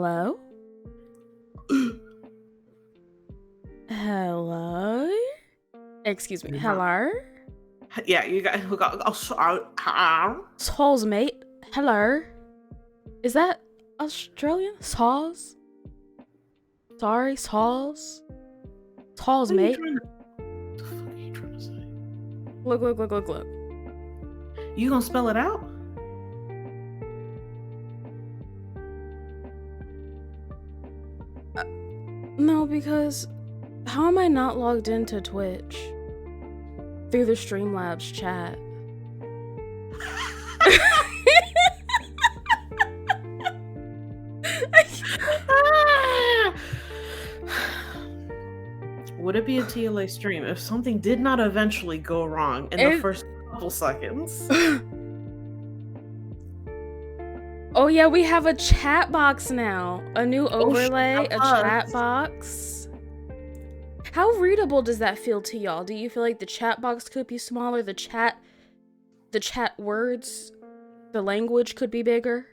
Hello? Hello? Excuse me. Yeah. Hello? Yeah, you got who got Saws, mate. Hello? Is that Australian? Saws? Sorry, Saws? Saws, what are you mate. trying to what the fuck are you trying to say? Look. You gonna spell it out? No, because how am I not logged into Twitch? Through the Streamlabs chat. Would it be a TLA stream if something did not eventually go wrong in the first couple seconds? Oh yeah, we have a chat box now. A new overlay, a chat box. How readable does that feel to y'all? Do you feel like the chat box could be smaller? The chat words, the language could be bigger?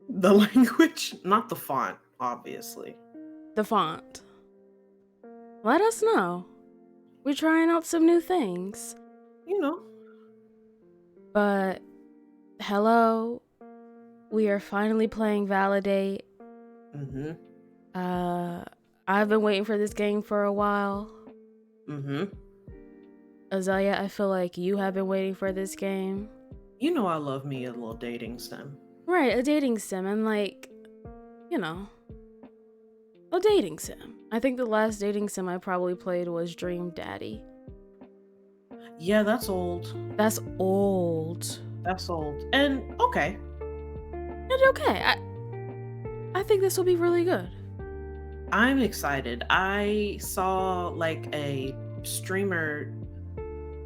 The language, not the font, obviously. The font. Let us know. We're trying out some new things. You know. But, hello. We are finally playing Validate. Mm-hmm. I've been waiting for this game for a while. Mm-hmm. Azalea, I feel like you have been waiting for this game. You know I love me a little dating sim. Right, a dating sim, and like, you know, a dating sim. I think the last dating sim I probably played was Dream Daddy. Yeah, that's old. That's old. That's old. And okay. And okay, I think this will be really good. I'm excited. I saw like a streamer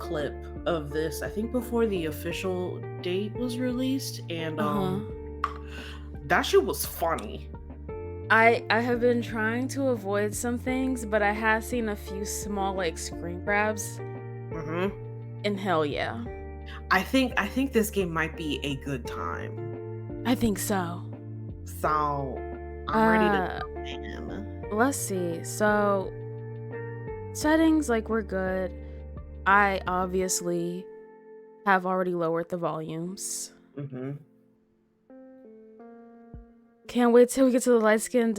clip of this, I think before the official date was released, and that shit was funny. I have been trying to avoid some things, but I have seen a few small like screen grabs. And hell yeah. I think this game might be a good time. I think so. So I'm ready to jump in. Let's see. So settings, like, we're good. I obviously have already lowered the volumes. Can't wait till we get to the light skin.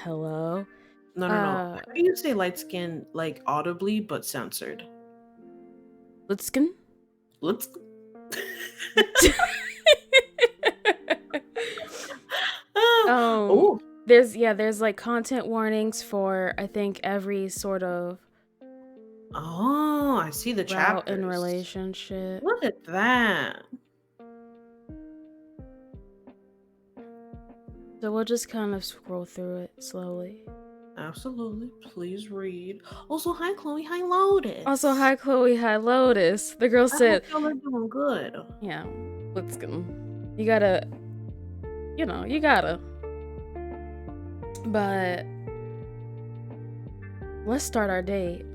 Hello. No. How do you say light skin like audibly but censored? Lit skin. Oh. There's like content warnings for I think every sort of I see the chapters in relationship. Look at that. So we'll just kind of scroll through it slowly. Absolutely. Please read. Also, hi Chloe, hi Lotus. Also, hi Chloe, hi Lotus. The girl said, y'all are doing good. Yeah, let's go. You gotta. But let's start our date.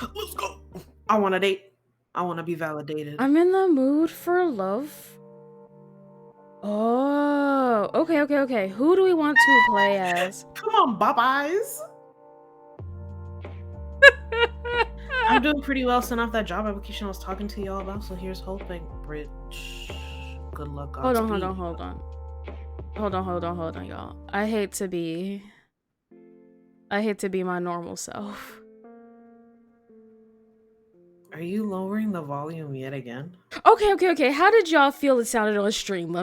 Let's go. I want a date. I want to be validated. I'm in the mood for love. Oh, okay. Who do we want to play as? Come on, Popeyes. I'm doing pretty well sending off that job application I was talking to y'all about, so here's hoping. Rich. Good luck. Hold on, y'all. I hate to be my normal self. Are you lowering the volume yet again? Okay. How did y'all feel it sounded on stream?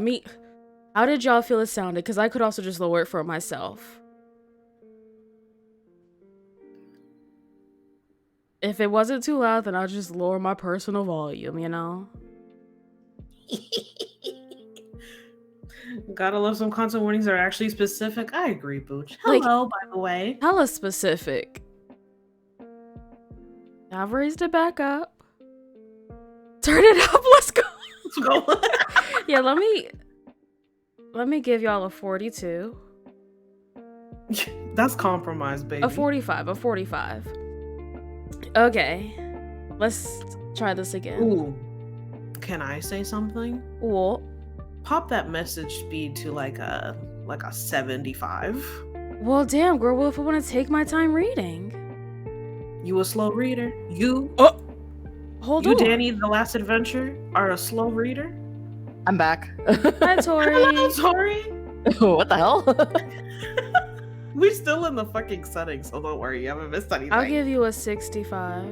How did y'all feel it sounded? Because I could also just lower it for myself. If it wasn't too loud, then I'll just lower my personal volume, you know? Gotta love some content warnings that are actually specific. I agree, Booch. Hello, by the way. Hella specific. I've raised it back up. Turn it up. Let's go. Yeah, let me give y'all a 42. That's compromise, baby. A 45. Okay. Let's try this again. Ooh. Can I say something? What? Pop that message speed to like a 75. Well, damn, girl. Well, if I want to take my time reading. You a slow reader? You? Oh, hold you, on. Danny, the Last Adventure, are a slow reader? I'm back. Hi, Tori. Hello, Tori. What the hell? We're still in the fucking setting, so don't worry. You haven't missed anything. I'll give you a 65.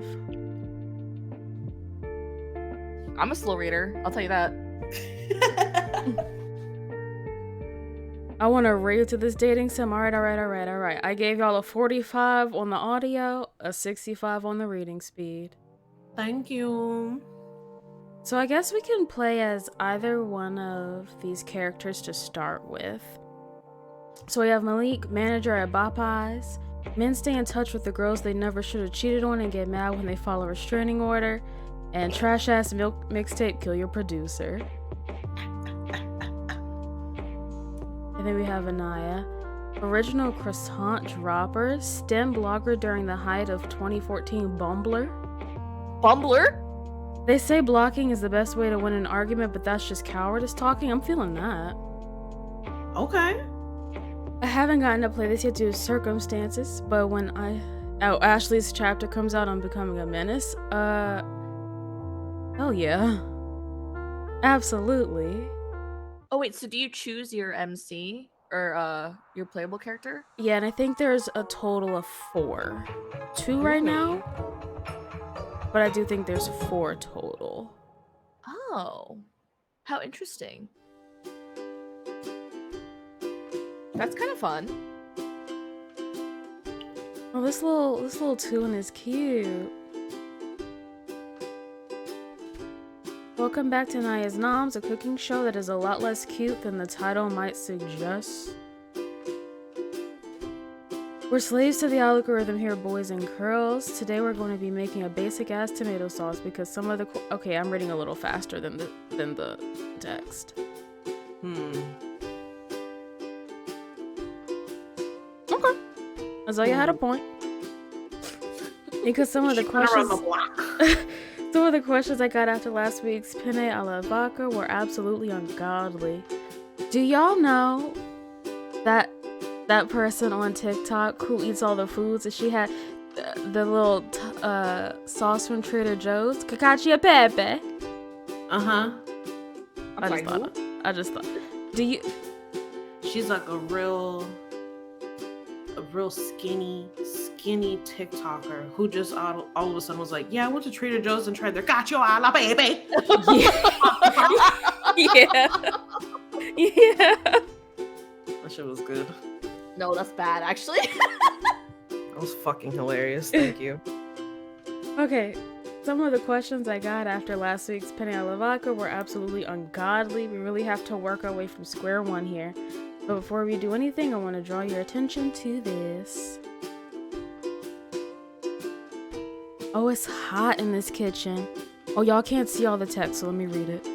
I'm a slow reader. I'll tell you that. I want to rate to this dating sim. All right. I gave y'all a 45 on the audio, a 65 on the reading speed. Thank you. So I guess we can play as either one of these characters to start with. So we have Malik, manager at Popeyes. Men stay in touch with the girls they never should have cheated on and get mad when they follow a restraining order. And trash ass milk mixtape, kill your producer. And then we have Anaya, original croissant dropper, STEM blogger during the height of 2014 Bumbler. Bumbler? They say blocking is the best way to win an argument, but that's just cowardice talking. I'm feeling that. Okay. I haven't gotten to play this yet due to circumstances, but when Ashley's chapter comes out on becoming a menace, hell yeah. Absolutely. Oh wait, so do you choose your MC or your playable character? Yeah, and I think there's a total of 4. 2 right now, but I do think there's 4 total. Oh, how interesting. That's kind of fun. Oh, this little tune is cute. Welcome back to Naya's Noms, a cooking show that is a lot less cute than the title might suggest. We're slaves to the algorithm here, boys and girls. Today we're going to be making a basic ass tomato sauce because some of the okay, I'm reading a little faster than the text. Okay. As though you had a point. Because some of the questions some of the questions I got after last week's penne alla vodka were absolutely ungodly. Do y'all know that person on TikTok who eats all the foods, and she had the little sauce from Trader Joe's, cacacia e pepe? I just thought. Do you? She's like a real skinny TikToker who just all of a sudden was like, yeah, I went to Trader Joe's and tried their cacio alla baby. Yeah. That shit was good. No, that's bad, actually. That was fucking hilarious. Thank you. Okay, some of the questions I got after last week's penne alla vodka were absolutely ungodly. We really have to work our way from square one here. But before we do anything, I want to draw your attention to this. Oh, it's hot in this kitchen. Oh, y'all can't see all the text, so let me read it.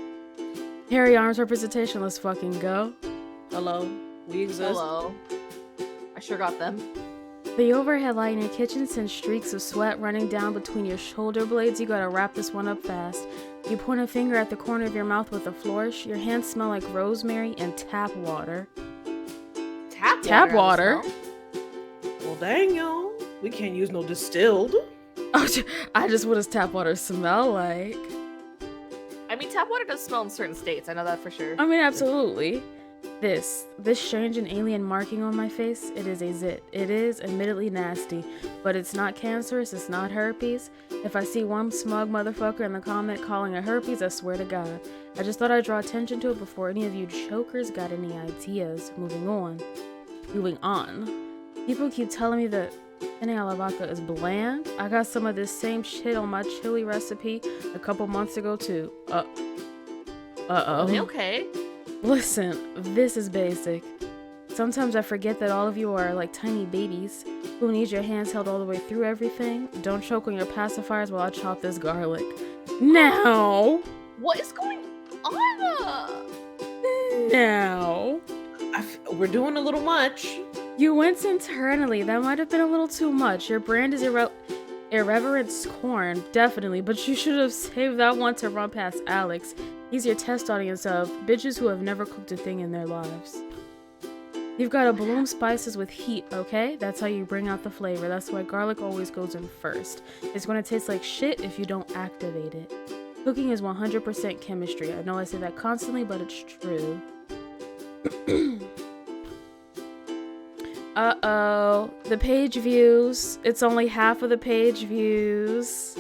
Harry Arms representation, let's fucking go. Hello, we exist. Hello. I sure got them. The overhead light in your kitchen sends streaks of sweat running down between your shoulder blades. You gotta wrap this one up fast. You point a finger at the corner of your mouth with a flourish. Your hands smell like rosemary and tap water. Tap water? Well, dang, y'all. We can't use no distilled. Oh, what does tap water smell like? I mean, tap water does smell in certain states. I know that for sure. I mean, absolutely. This strange and alien marking on my face, it is a zit. It is admittedly nasty, but it's not cancerous, it's not herpes. If I see one smug motherfucker in the comment calling it herpes, I swear to God. I just thought I'd draw attention to it before any of you chokers got any ideas. Moving on. People keep telling me that penne alla vodka is bland. I got some of this same shit on my chili recipe a couple months ago too. Are they okay? Listen, this is basic. Sometimes I forget that all of you are like tiny babies who need your hands held all the way through everything. Don't choke on your pacifiers while I chop this garlic. Now! What is going on? Now! We're doing a little much. You went internally. That might have been a little too much. Your brand is irreverent scorn, definitely, but you should have saved that one to run past Alex. He's your test audience of bitches who have never cooked a thing in their lives. You've got to bloom spices with heat, okay? That's how you bring out the flavor. That's why garlic always goes in first. It's going to taste like shit if you don't activate it. Cooking is 100% chemistry. I know I say that constantly, but it's true. Uh-oh. The page views. It's only half of the page views.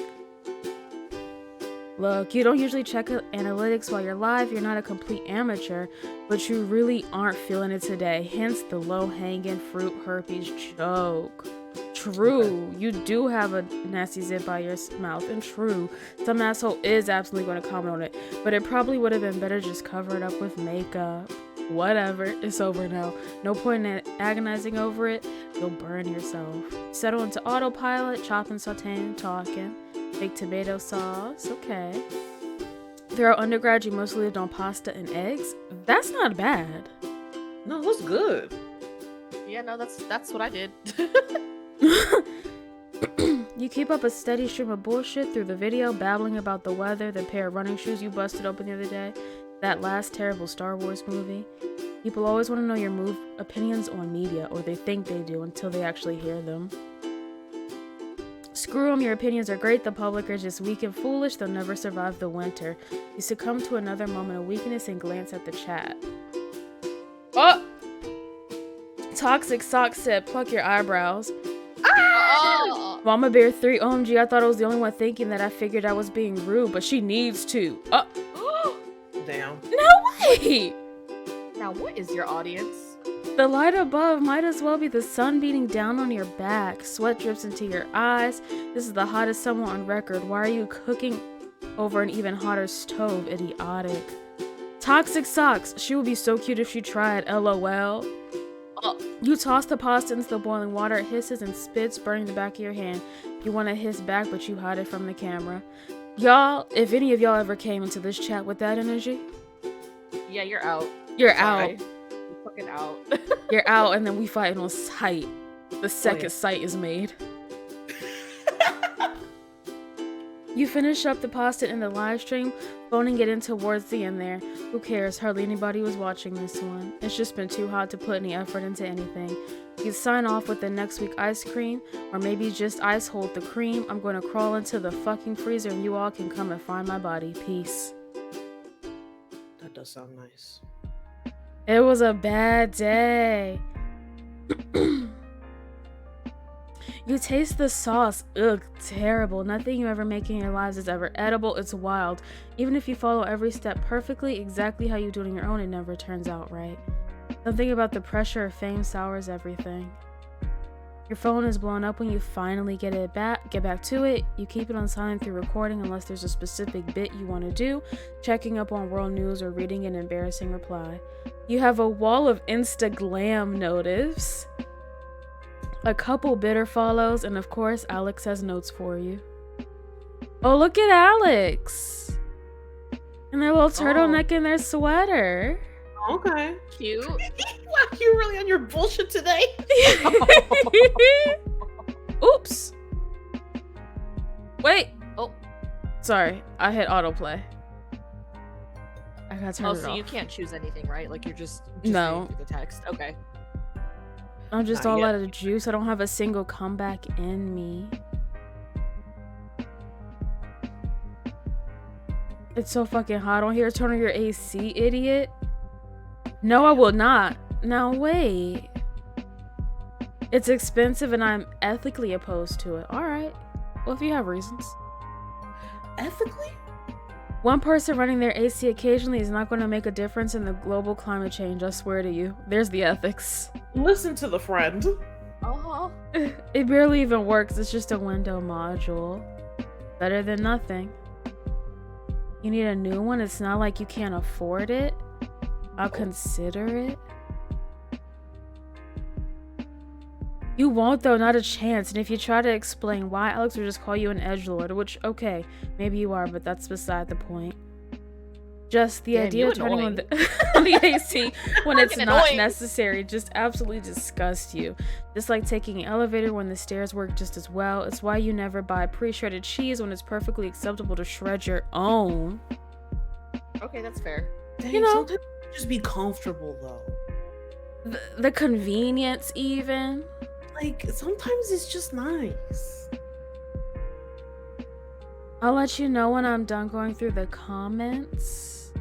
Look, you don't usually check analytics while you're live. You're not a complete amateur, but you really aren't feeling it today. Hence the low-hanging fruit herpes joke. True, you do have a nasty zit by your mouth, and true, some asshole is absolutely going to comment on it, but it probably would have been better just cover it up with makeup. Whatever, it's over now. No point in agonizing over it. You'll burn yourself. Settle into autopilot, chopping, sauteing, talking. Make tomato sauce, okay. Throughout undergrad, you mostly lived on pasta and eggs. That's not bad. No, that's good. Yeah, no, that's what I did. You keep up a steady stream of bullshit through the video, babbling about the weather, the pair of running shoes you busted open the other day, that last terrible Star Wars movie. People always want to know your opinions on media, or they think they do until they actually hear them. Screw them, your opinions are great, the public are just weak and foolish, they'll never survive the winter. You succumb to another moment of weakness and glance at the chat. Oh! Toxic Sock said, pluck your eyebrows. Oh. Mama Bear 3, OMG, I thought I was the only one thinking that. I figured I was being rude, but she needs to. Damn. No way! Now, what is your audience? The light above might as well be the sun beating down on your back. Sweat drips into your eyes. This is the hottest summer on record. Why are you cooking over an even hotter stove? Idiotic. Toxic Socks. She would be so cute if she tried. LOL. You toss the pasta into the boiling water. It hisses and spits, burning the back of your hand. You want to hiss back, but you hide it from the camera. Y'all, if any of y'all ever came into this chat with that energy, Yeah, you're out. you're Sorry. out. You're fucking out. You're out, and then we fight on sight. The second sight is made. You finish up the pasta in the live stream, phoning it in towards the end there. Who cares? Hardly anybody was watching this one. It's just been too hot to put any effort into anything. You sign off with the next week ice cream, or maybe just ice hold the cream. I'm going to crawl into the fucking freezer and you all can come and find my body. Peace. That does sound nice. It was a bad day. You taste the sauce. Ugh, terrible. Nothing you ever make in your lives is ever edible. It's wild. Even if you follow every step perfectly, exactly how you do it on your own, it never turns out right. Something about the pressure of fame sours everything. Your phone is blown up when you finally get back to it. You keep it on silent through recording unless there's a specific bit you want to do, checking up on world news or reading an embarrassing reply. You have a wall of Instaglam notice, a couple bitter follows, and of course, Alex has notes for you. Oh, look at Alex! And their little turtleneck and their sweater. Okay. Cute. Wow, you're really on your bullshit today. Oops. Wait. Oh. Sorry, I hit autoplay. I gotta turn it so off. you can't choose anything, right? Like you're just No. reading through the text. Okay. I'm just Not all yet. out of juice. I don't have a single comeback in me. It's so fucking hot on here. Turn on your AC, idiot. No, I will not. Now wait. It's expensive and I'm ethically opposed to it. Alright. Well, if you have reasons. Ethically? One person running their AC occasionally is not going to make a difference in the global climate change, I swear to you. There's the ethics. Listen to the friend. Uh-huh. It barely even works. It's just a window module. Better than nothing. You need a new one? It's not like you can't afford it. I'll consider it. You won't though, not a chance. And if you try to explain why, Alex will just call you an edgelord, which, okay, maybe you are, but that's beside the point. Just the Damn, idea you of turning on annoying. the AC when it's Fucking not annoying. necessary just absolutely disgusts you. Just like taking an elevator when the stairs work just as well. It's why you never buy pre-shredded cheese when it's perfectly acceptable to shred your own. Okay, that's fair. Dang, You know. sometimes just be comfortable though. The convenience, even. Like, sometimes it's just nice. I'll let you know when I'm done going through the comments.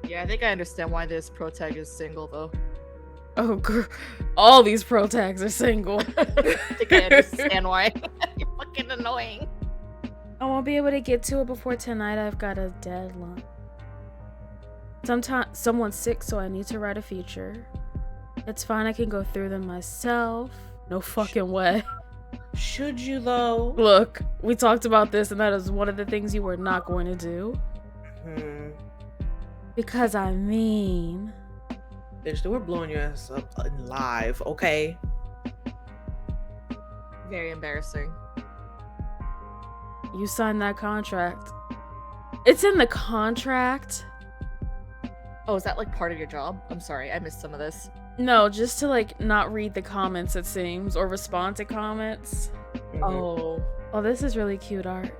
Yeah, I think I understand why this pro tag is single though. Oh, all these pro tags are single. I think I understand why. You're fucking annoying. I won't be able to get to it before tonight. I've got a deadline. Sometimes someone's sick, so I need to write a feature. It's fine, I can go through them myself. No fucking way. Should you though? Look, we talked about this, and that is one of the things you were not going to do. Because I mean... Bitch, we're blowing your ass up live, okay? Very embarrassing. You signed that contract. It's in the contract. Oh, is that like part of your job? I'm sorry, I missed some of this. No, just to like not read the comments, it seems, or respond to comments. Oh. Oh, this is really cute art.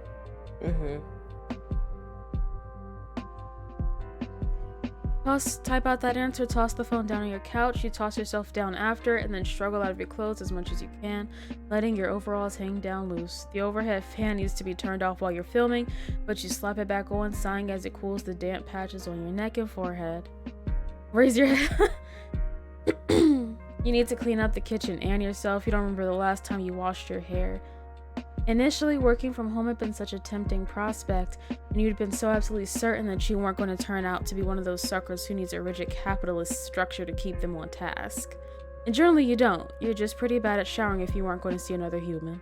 Type out that answer, toss the phone down on your couch, you toss yourself down after, and then struggle out of your clothes as much as you can, letting your overalls hang down loose. The overhead fan needs to be turned off while you're filming, but you slap it back on, sighing as it cools the damp patches on your neck and forehead. Raise your head. You need to clean up the kitchen and yourself. You don't remember the last time you washed your hair. Initially, working from home had been such a tempting prospect, and you'd been so absolutely certain that you weren't going to turn out to be one of those suckers who needs a rigid capitalist structure to keep them on task. And generally you don't. You're just pretty bad at showering if you weren't going to see another human.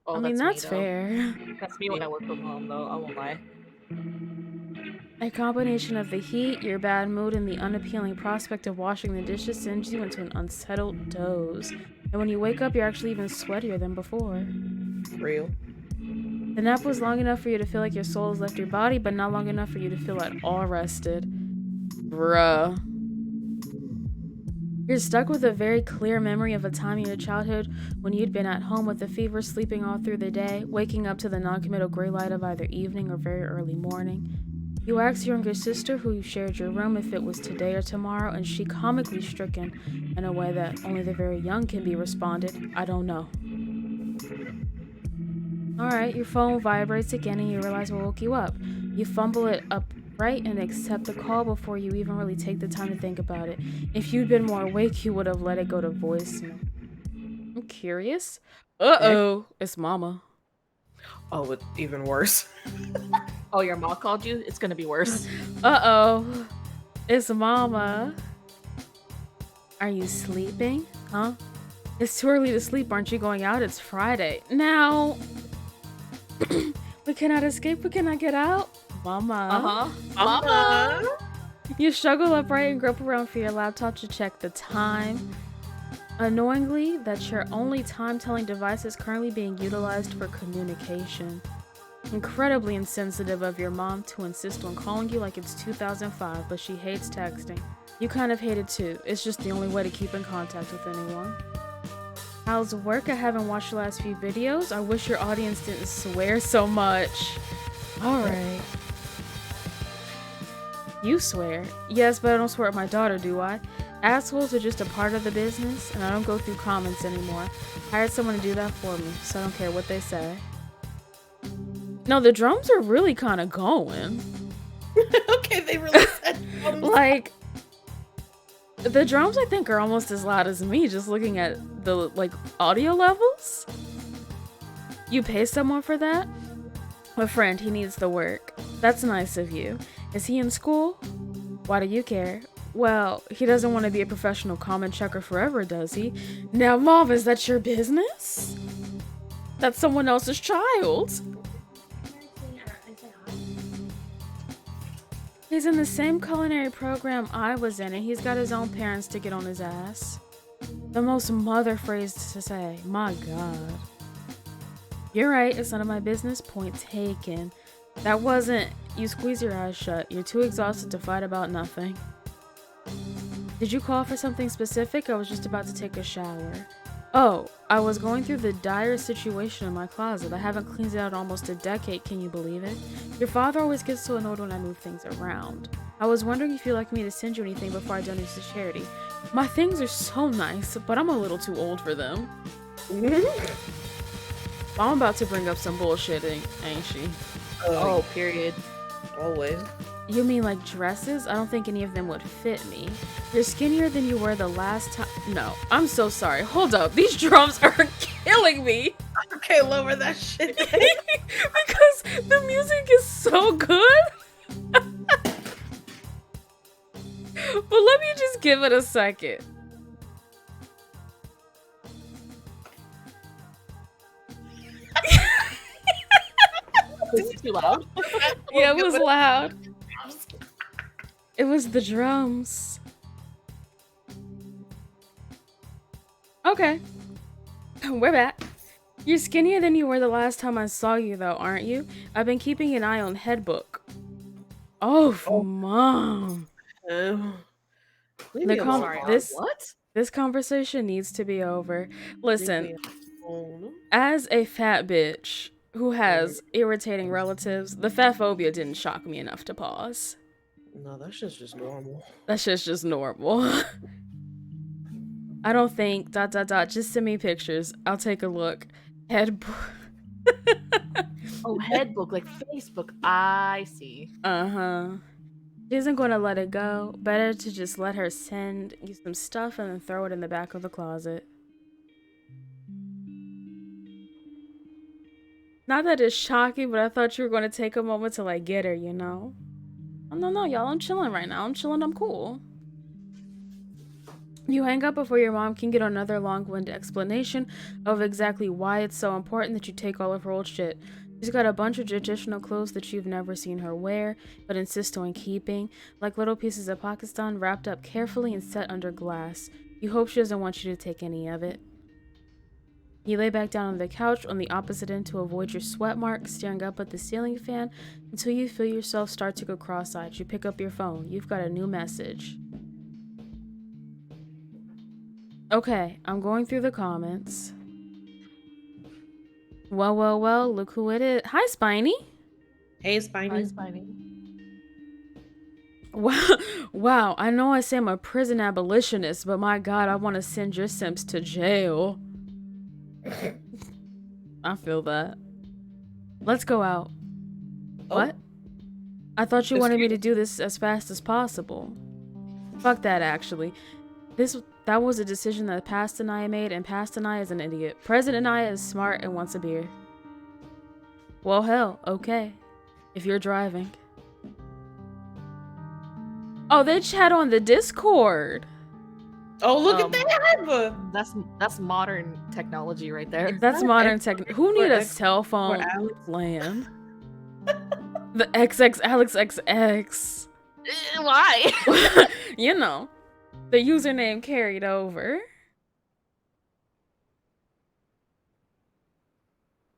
Oh, I mean, that's me, fair. That's me when I work from home, though. I won't lie. A combination of the heat, your bad mood, and the unappealing prospect of washing the dishes sends you into an unsettled doze. And when you wake up, you're actually even sweatier than before. Real. The nap was long enough for you to feel like your soul has left your body, but not long enough for you to feel at all rested. Bruh. You're stuck with a very clear memory of a time in your childhood when you'd been at home with a fever, sleeping all through the day, waking up to the non-committal gray light of either evening or very early morning. You asked your younger sister, who shared your room, if it was today or tomorrow, and she, comically stricken in a way that only the very young can be, responded, I don't know. Alright, your phone vibrates again and you realize what woke you up. You fumble it upright and accept the call before you even really take the time to think about it. If you'd been more awake, you would have let it go to voicemail. I'm curious. Uh-oh, it's Mama. Oh, it's even worse. Oh, your mom called you? It's gonna be worse. Uh-oh, it's Mama. Are you sleeping? Huh? It's too early to sleep. Aren't you going out? It's Friday. Now... We cannot escape. We cannot get out. Mama. Mama. You struggle upright and grope around for your laptop to check the time. Annoyingly, that's your only time-telling device is currently being utilized for communication. Incredibly insensitive of your mom to insist on calling you like it's 2005, but she hates texting. You kind of hate it too. It's just the only way to keep in contact with anyone. How's work? I haven't watched the last few videos. I wish your audience didn't swear so much. Alright. You swear? Yes, but I don't swear at my daughter, do I? Assholes are just a part of the business, and I don't go through comments anymore. I hired someone to do that for me, so I don't care what they say. No, the drums are really kind of going. Okay, they really said drums. Like... The drums, I think, are almost as loud as me, just looking at the, like, audio levels. You pay someone for that? A friend, he needs the work. That's nice of you. Is he in school? Why do you care? Well, he doesn't want to be a professional comment checker forever, does he? Now, Mom, is that your business? That's someone else's child. He's in the same culinary program I was in, and he's got his own parents to get on his ass. The most mother phrase to say. My God. You're right, it's none of my business. Point taken. That wasn't... You squeeze your eyes shut. You're too exhausted to fight about nothing. Did you call for something specific? I was just about to take a shower. Oh, I was going through the dire situation in my closet. I haven't cleaned it out in almost a decade, can you believe it? Your father always gets so annoyed when I move things around. I was wondering if you'd like me to send you anything before I donate to charity. My things are so nice, but I'm a little too old for them. I'm about to bring up some bullshit, ain't she? Oh, period. Always. You mean like dresses? I don't think any of them would fit me. You're skinnier than you were the last time. No, I'm so sorry. Hold up. These drums are killing me. Okay, lower that shit. Because the music is so good. But let me just give it a second. Is it too loud? Yeah, it was loud. It was the drums. Okay. We're back. You're skinnier than you were the last time I saw you, though, aren't you? I've been keeping an eye on Headbook. Oh, Mom. This conversation needs to be over. Listen, as a fat bitch who has irritating relatives, the fat phobia didn't shock me enough to pause. No, that's just normal. That's just normal. I don't think ... Just send me pictures. I'll take a look. Headbook. Oh, Headbook, like Facebook. I see. She isn't gonna let it go. Better to just let her send you some stuff and then throw it in the back of the closet. Not that it's shocking, but I thought you were gonna take a moment to like get her, you know? Oh, no, y'all. I'm chilling right now. I'm chilling. I'm cool. You hang up before your mom can get another long-winded explanation of exactly why it's so important that you take all of her old shit. She's got a bunch of traditional clothes that you've never seen her wear, but insist on keeping, like little pieces of Pakistan wrapped up carefully and set under glass. You hope she doesn't want you to take any of it. You lay back down on the couch on the opposite end to avoid your sweat mark, staring up at the ceiling fan until you feel yourself start to go cross-eyed. You pick up your phone. You've got a new message. Okay, I'm going through the comments. Well, look who it is. Hi, Spiny. Hey, Spiny. Hi, Spiny. Wow, I know I say I'm a prison abolitionist, but my god, I want to send your simps to jail. I feel that. Let's go out. Oh. What? I thought you wanted me to do this as fast as possible. Fuck that, actually. That was a decision that Pastanaya made, and Pastanaya is an idiot. President Naya is smart and wants a beer. Well, hell, okay. If you're driving. Oh, they chat on the Discord. Oh, look at that! That's modern technology right there. That's modern tech. Who need a cell phone plan? The XX Alex XX. Why? You know, the username carried over.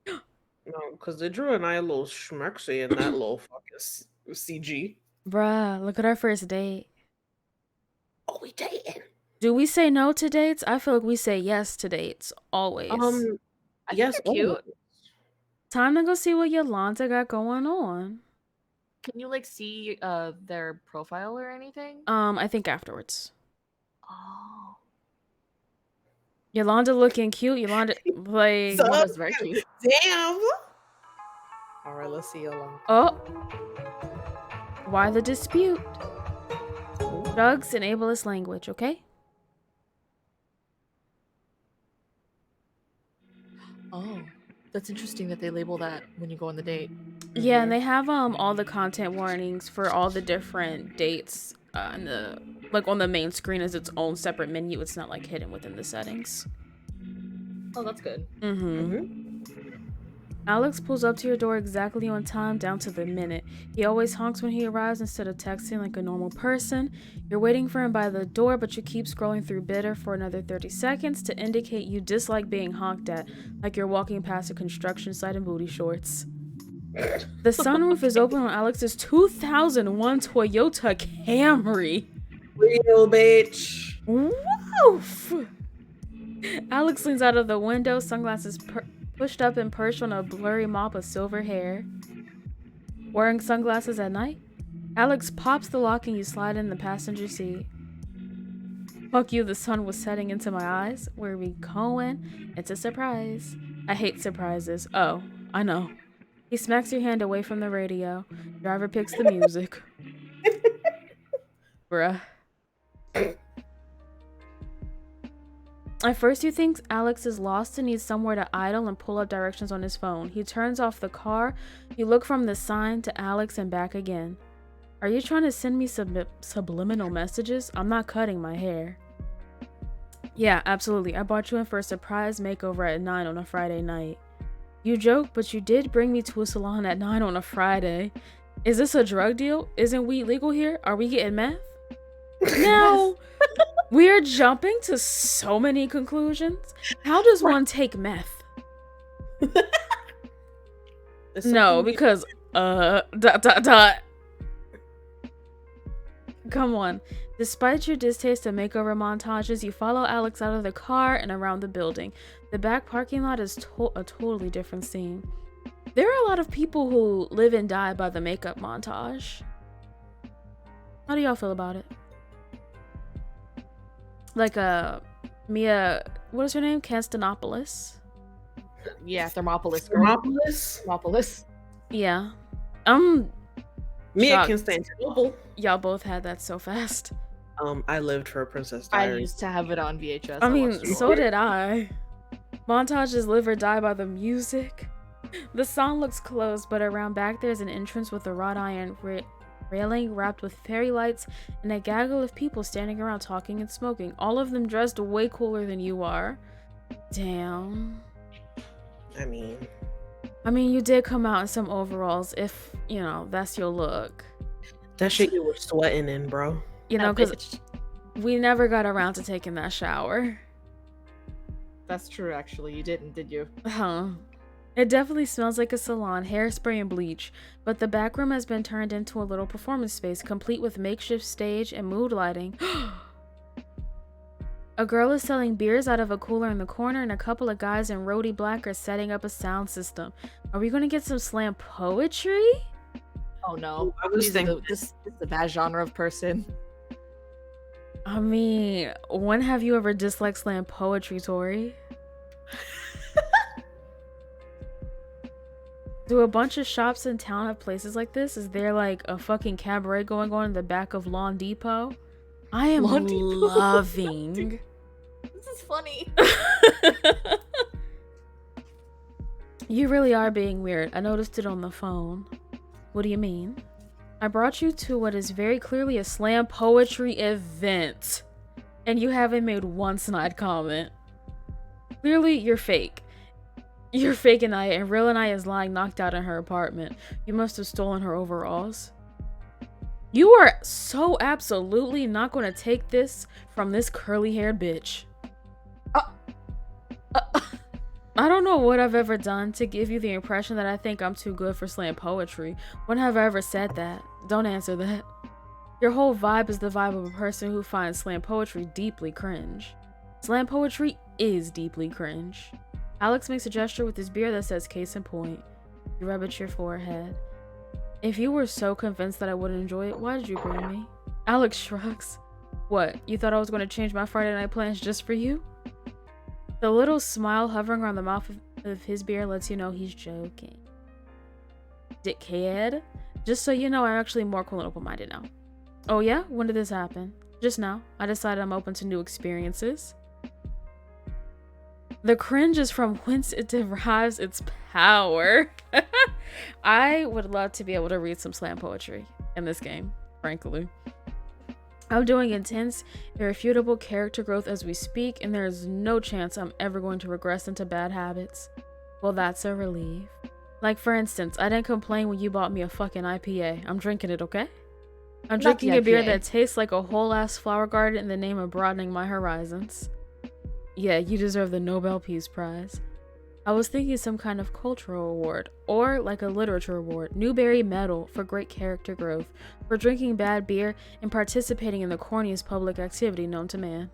No, because they drew an eye a little schmuxy in that little fucking CG. Bruh, look at our first date. Oh, we dating. Do we say no to dates? I feel like we say yes to dates always. Yes, cute. Time to go see what Yolanda got going on. Can you like see their profile or anything? I think afterwards. Oh. Yolanda looking cute. Yolanda like Yolanda's very cute. Damn. All right, let's see Yolanda. Oh. Why the dispute? Drugs and ableist language, okay? Oh, that's interesting that they label that when you go on the date. Yeah, and they have all the content warnings for all the different dates and on the main screen as its own separate menu. It's not like hidden within the settings. Oh, that's good. Alex pulls up to your door exactly on time, down to the minute. He always honks when he arrives instead of texting like a normal person. You're waiting for him by the door, but you keep scrolling through Bitter for another 30 seconds to indicate you dislike being honked at, like you're walking past a construction site in booty shorts. The sunroof is open on Alex's 2001 Toyota Camry. Real bitch. Woof! Alex leans out of the window, sunglasses pushed up and perched on a blurry mop of silver hair. Wearing sunglasses at night? Alex pops the lock and you slide in the passenger seat. Fuck you, the sun was setting into my eyes. Where are we going? It's a surprise. I hate surprises. Oh, I know. He smacks your hand away from the radio. Driver picks the music. Bruh. At first you think Alex is lost and needs somewhere to idle and pull up directions on his phone. He turns off the car. You look from the sign to Alex and back again. Are you trying to send me subliminal messages? I'm not cutting my hair. Yeah, absolutely. I brought you in for a surprise makeover at 9 on a Friday night. You joke, but you did bring me to a salon at 9 on a Friday. Is this a drug deal? Isn't weed legal here? Are we getting meth? No. We're jumping to so many conclusions. How does one take meth? No, because dot. Come on. Despite your distaste of makeover montages, you follow Alex out of the car and around the building. The back parking lot is a totally different scene. There are a lot of people who live and die by the makeup montage. How do y'all feel about it? Like Mia, what is her name? Constantopoulos. Yeah, Thermopolis. Thermopolis? Yeah. Mia Constantinople. Y'all both had that so fast. I lived for Princess I Diaries. used to have it on VHS. I mean, so did I. Montages live or die by the music. The song looks closed, but around back there's an entrance with a wrought iron railing wrapped with fairy lights and a gaggle of people standing around talking and smoking, all of them dressed way cooler than you are. Damn. I mean, you did come out in some overalls, if, you know, that's your look. That shit you were sweating in, bro. You know, because we never got around to taking that shower. That's true, actually. You didn't, did you? Huh. It definitely smells like a salon, hairspray and bleach, but the back room has been turned into a little performance space, complete with makeshift stage and mood lighting. A girl is selling beers out of a cooler in the corner, and a couple of guys in roadie black are setting up a sound system. Are we gonna get some slam poetry? Oh no. I was thinking this is the bad genre of person. I mean, when have you ever disliked slam poetry, Tori? Do a bunch of shops in town have places like this? Is there like a fucking cabaret going on in the back of Lawn Depot? I am loving. This is funny. You really are being weird. I noticed it on the phone. What do you mean? I brought you to what is very clearly a slam poetry event, and you haven't made one snide comment. Clearly, you're fake. You're fake Anaya, and real Anaya is lying knocked out in her apartment. You must have stolen her overalls. You are so absolutely not going to take this from this curly-haired bitch. I don't know what I've ever done to give you the impression that I think I'm too good for slam poetry. When have I ever said that? Don't answer that. Your whole vibe is the vibe of a person who finds slam poetry deeply cringe. Slam poetry is deeply cringe. Alex makes a gesture with his beer that says case in point. You rub at your forehead. If you were so convinced that I wouldn't enjoy it, why did you bring me? Alex shrugs. What, you thought I was going to change my Friday night plans just for you? The little smile hovering around the mouth of his beer lets you know he's joking. Dickhead. Just so you know, I'm actually more cool and open-minded now. Oh yeah? When did this happen? Just now. I decided I'm open to new experiences. The cringe is from whence it derives its power. I would love to be able to read some slam poetry in this game, frankly. I'm doing intense, irrefutable character growth as we speak, and there is no chance I'm ever going to regress into bad habits. Well, that's a relief. Like, for instance, I didn't complain when you bought me a fucking IPA. I'm drinking it, okay? I'm drinking a beer that tastes like a whole-ass flower garden in the name of broadening my horizons. Yeah, you deserve the Nobel Peace Prize. I was thinking some kind of cultural award, or like a literature award. Newbery Medal for great character growth, for drinking bad beer and participating in the corniest public activity known to man.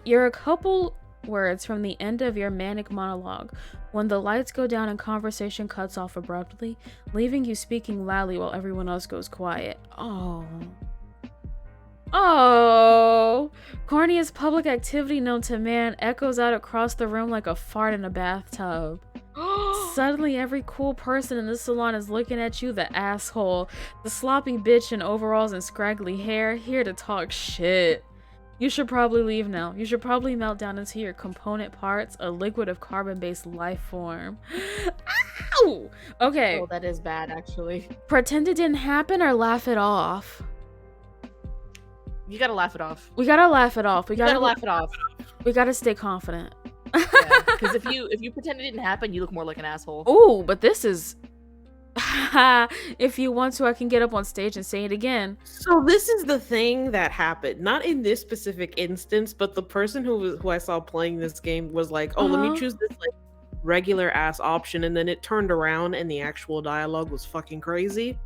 You're a couple words from the end of your manic monologue when the lights go down and conversation cuts off abruptly, leaving you speaking loudly while everyone else goes quiet. Oh. Oh. Corniest public activity known to man echoes out across the room like a fart in a bathtub. Suddenly, every cool person in the salon is looking at you, the asshole, the sloppy bitch in overalls and scraggly hair, here to talk shit. You should probably leave now. You should probably melt down into your component parts, a liquid of carbon-based life form. Ow! Okay. Oh, that is bad, actually. Pretend it didn't happen or laugh it off. You gotta laugh it off. We gotta laugh it off. We gotta laugh it off. We gotta stay confident. Because if you pretend it didn't happen, you look more like an asshole. Ooh, but this is... If you want to, I can get up on stage and say it again. So this is the thing that happened. Not in this specific instance, but the person who I saw playing this game was like, "Oh, let me choose this like regular ass option," and then it turned around and the actual dialogue was fucking crazy.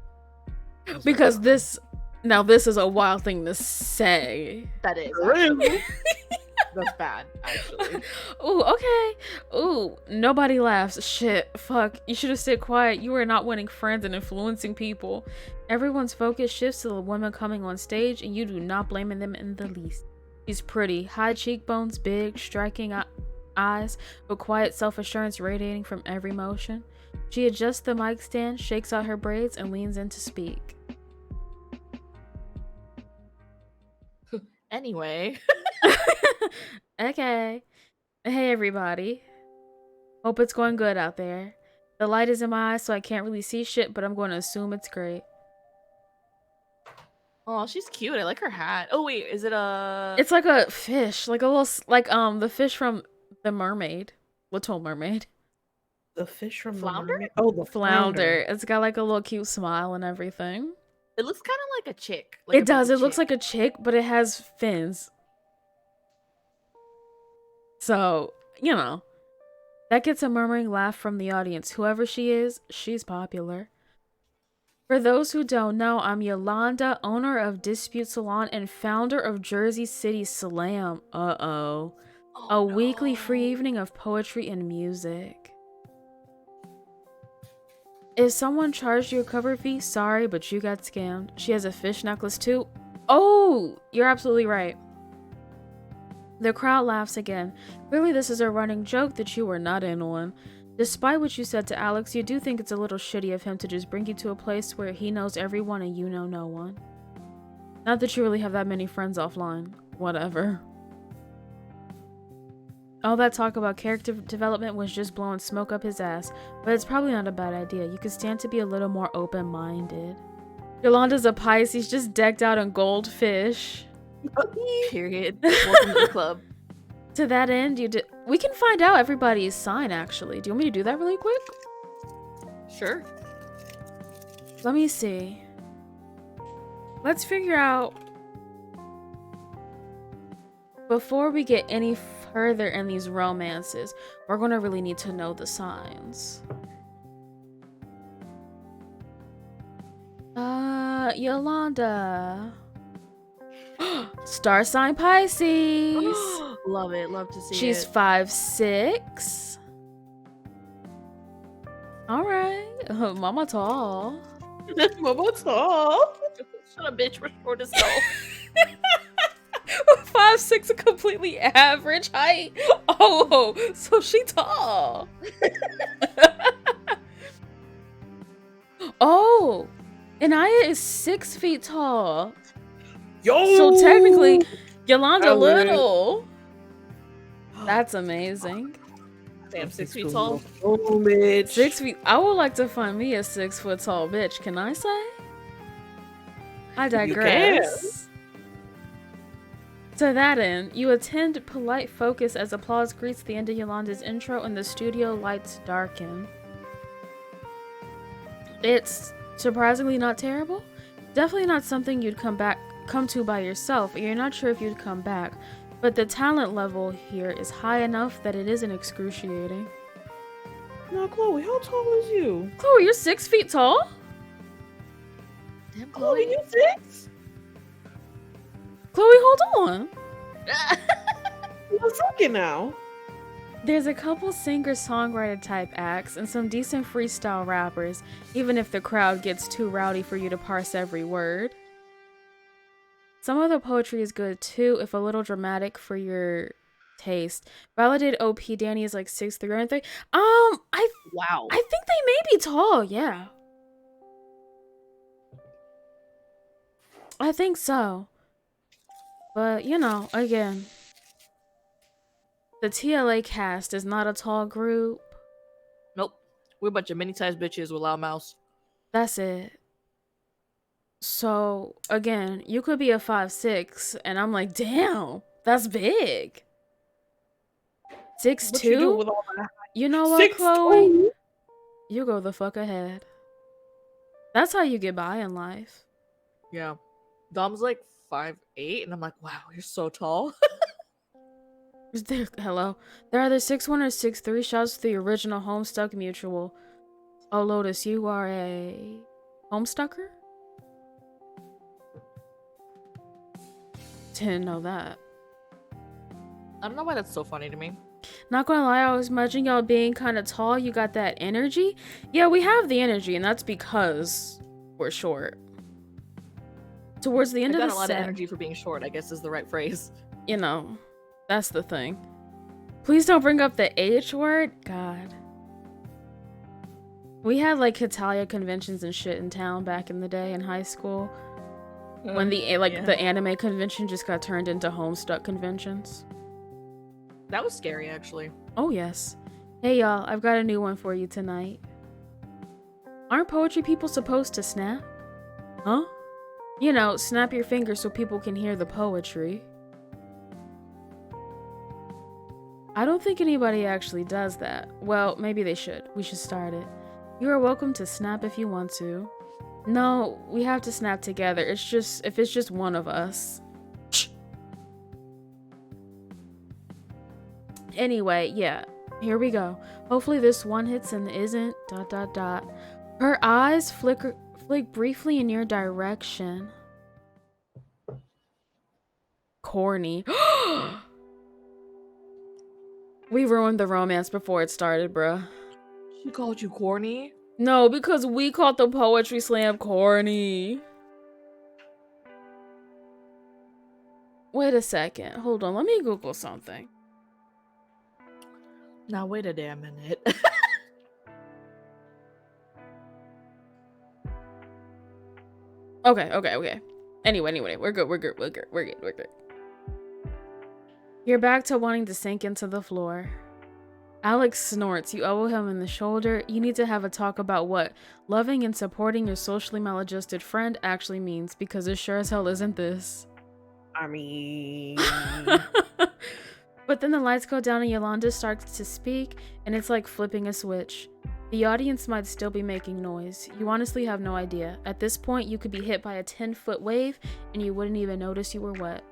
Because this is a wild thing to say. That is. That's bad, actually. Ooh, okay. Ooh, nobody laughs. Shit, fuck. You should have stayed quiet. You are not winning friends and influencing people. Everyone's focus shifts to the woman coming on stage, and you do not blame them in the least. She's pretty, high cheekbones, big, striking eyes, with quiet self-assurance radiating from every motion. She adjusts the mic stand, shakes out her braids, and leans in to speak. Anyway. Okay. Hey everybody. Hope it's going good out there. The light is in my eyes so I can't really see shit, but I'm going to assume it's great. Oh, she's cute. I like her hat. Oh wait, is it a... It's like a fish, like a little, like the fish from The Mermaid. Little Mermaid. The fish from Flounder? The Mermaid? Oh, the Flounder. It's got like a little cute smile and everything. It looks kind of like a chick. Like It does. It looks like a chick, but it has fins. So, you know, that gets a murmuring laugh from the audience. Whoever she is, she's popular. For those who don't know, I'm Yolanda, owner of Dispute Salon and founder of Jersey City Slam. A weekly free evening of poetry and music. If someone charged you a cover fee, sorry, but you got scammed. She has a fish necklace too. Oh, you're absolutely right. The crowd laughs again. Clearly this is a running joke that you were not in on. Despite what you said to Alex, you do think it's a little shitty of him to just bring you to a place where he knows everyone and you know no one. Not that you really have that many friends offline. Whatever. All that talk about character development was just blowing smoke up his ass, but it's probably not a bad idea. You could stand to be a little more open-minded. Yolanda's a Pisces, just decked out in goldfish. Period. Welcome to the club. To that end, we can find out everybody's sign, actually. Do you want me to do that really quick? Sure. Let me see. Let's figure out... Before we get any further in these romances, we're going to really need to know the signs. Yolanda. Star sign Pisces. Love it. Love to see She's it. 5'6". All right. Mama tall. Mama tall. Shut up, bitch. We're short as hell. 5'6", a completely average height. Oh, so she tall. Oh, Anaya is 6 feet tall. Yo! So technically, Yolanda I win. little. That's amazing. Damn, 6 feet tall. Oh, Mitch. 6 feet. I would like to find me a 6 foot tall bitch. Can I say? I digress. To that end, you attend polite focus as applause greets the end of Yolanda's intro and the studio lights darken. It's surprisingly not terrible. Definitely not something you'd come to by yourself. You're not sure if you'd come back, but the talent level here is high enough that it isn't excruciating. Now, Chloe, how tall is you? Chloe, you're 6 feet tall? Damn, Chloe, you 6? Chloe, hold on. You're second now. There's a couple singer-songwriter type acts and some decent freestyle rappers, even if the crowd gets too rowdy for you to parse every word. Some of the poetry is good too, if a little dramatic for your taste. Validated OP Danny is like 6'3" or 3. Wow. I think they may be tall, yeah. I think so. But, you know, again, the TLA cast is not a tall group. Nope. We're a bunch of mini-sized bitches with loud mouths. That's it. So, again, you could be a 5'6", and I'm like, damn, that's big. 6'2"? You do with all that? You know what, 6'2"? Chloe? You go the fuck ahead. That's how you get by in life. Yeah. Dom's like 5'8", and I'm like, wow, you're so tall. Hello. They're either 6'1" or 6'3". Shouts to the original Homestuck Mutual. Oh, Lotus, you are a Homestucker? Didn't know that. I don't know why that's so funny to me. Not gonna lie, I was imagining y'all being kind of tall. You got that energy. Yeah, we have the energy, and that's because we're short. Towards the end I of got the a lot set, of energy for being short, I guess is the right phrase. you know, that's the thing. Please don't bring up the H word. God. We had like Hitalia conventions and shit in town back in the day in high school. When the the anime convention just got turned into Homestuck conventions. That was scary, actually. Oh yes. Hey y'all, I've got a new one for you tonight. Aren't poetry people supposed to snap? Huh? You know, snap your fingers so people can hear the poetry. I don't think anybody actually does that. Well, maybe they should. We should start it. You are welcome to snap if you want to. No, we have to snap together. It's just, if it's just one of us. Anyway, yeah, here we go. Hopefully this one hits and isn't ... Her eyes flick briefly in your direction. Corny. We ruined the romance before it started, bruh. She called you corny? No, because we called the poetry slam corny. Wait a second. Hold on. Let me Google something. Now wait a damn minute. Okay. Anyway, we're good. You're back to wanting to sink into the floor. Alex snorts. You elbow him in the shoulder. You need to have a talk about what loving and supporting your socially maladjusted friend actually means, because it sure as hell isn't this. I mean... But then the lights go down and Yolanda starts to speak, and it's like flipping a switch. The audience might still be making noise. You honestly have no idea. At this point, you could be hit by a 10-foot wave, and you wouldn't even notice you were wet.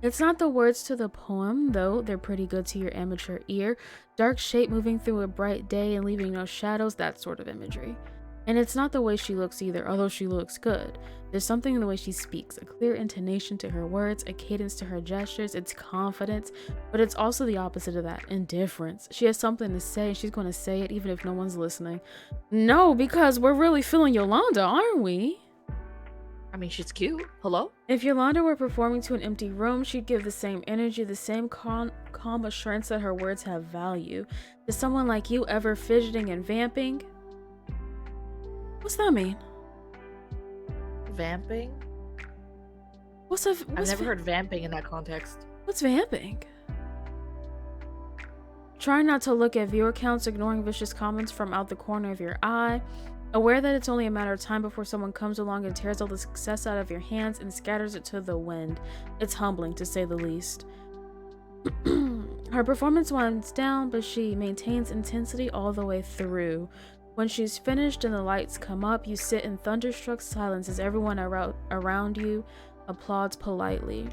It's not the words to the poem, though. They're pretty good to your amateur ear. Dark shape moving through a bright day and leaving no shadows, that sort of imagery. And it's not the way she looks either, although she looks good. There's something in the way she speaks, a clear intonation to her words, a cadence to her gestures, it's confidence, but it's also the opposite of that, indifference. She has something to say, and she's going to say it even if no one's listening. No, because we're really feeling Yolanda, aren't we? I mean, she's cute. Hello? If Yolanda were performing to an empty room, she'd give the same energy, the same calm assurance that her words have value. Is someone like you ever fidgeting and vamping? What's that mean? Vamping? I've never heard vamping in that context. What's vamping? Try not to look at viewer counts, ignoring vicious comments from out the corner of your eye. Aware that it's only a matter of time before someone comes along and tears all the success out of your hands and scatters it to the wind. It's humbling, to say the least. Her performance winds down, but she maintains intensity all the way through. When she's finished and the lights come up, you sit in thunderstruck silence as everyone around you applauds politely.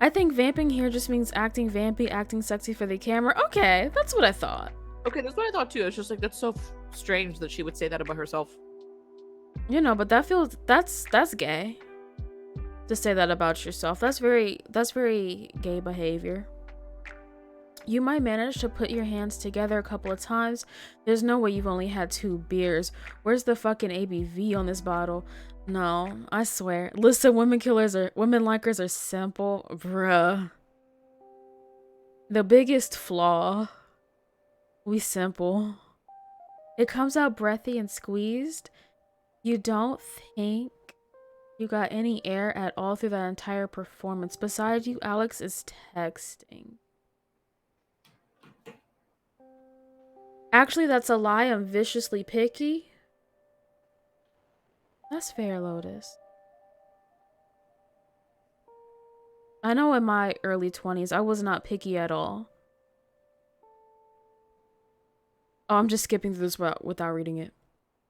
I think vamping here just means acting vampy, acting sexy for the camera. Okay, that's what I thought. Okay, that's what I thought too. It's just like, that's so strange that she would say that about herself. You know, but that's gay. to say that about yourself. That's very gay behavior. You might manage to put your hands together a couple of times. There's no way you've only had 2 beers. Where's the fucking ABV on this bottle? No, I swear. Listen, women likers are simple. Bruh. The biggest flaw. We simple. It comes out breathy and squeezed. You don't think you got any air at all through that entire performance. Beside you, Alex is texting. Actually, that's a lie. I'm viciously picky. That's fair, Lotus. I know in my early 20s, I was not picky at all. Oh, I'm just skipping through this without reading it.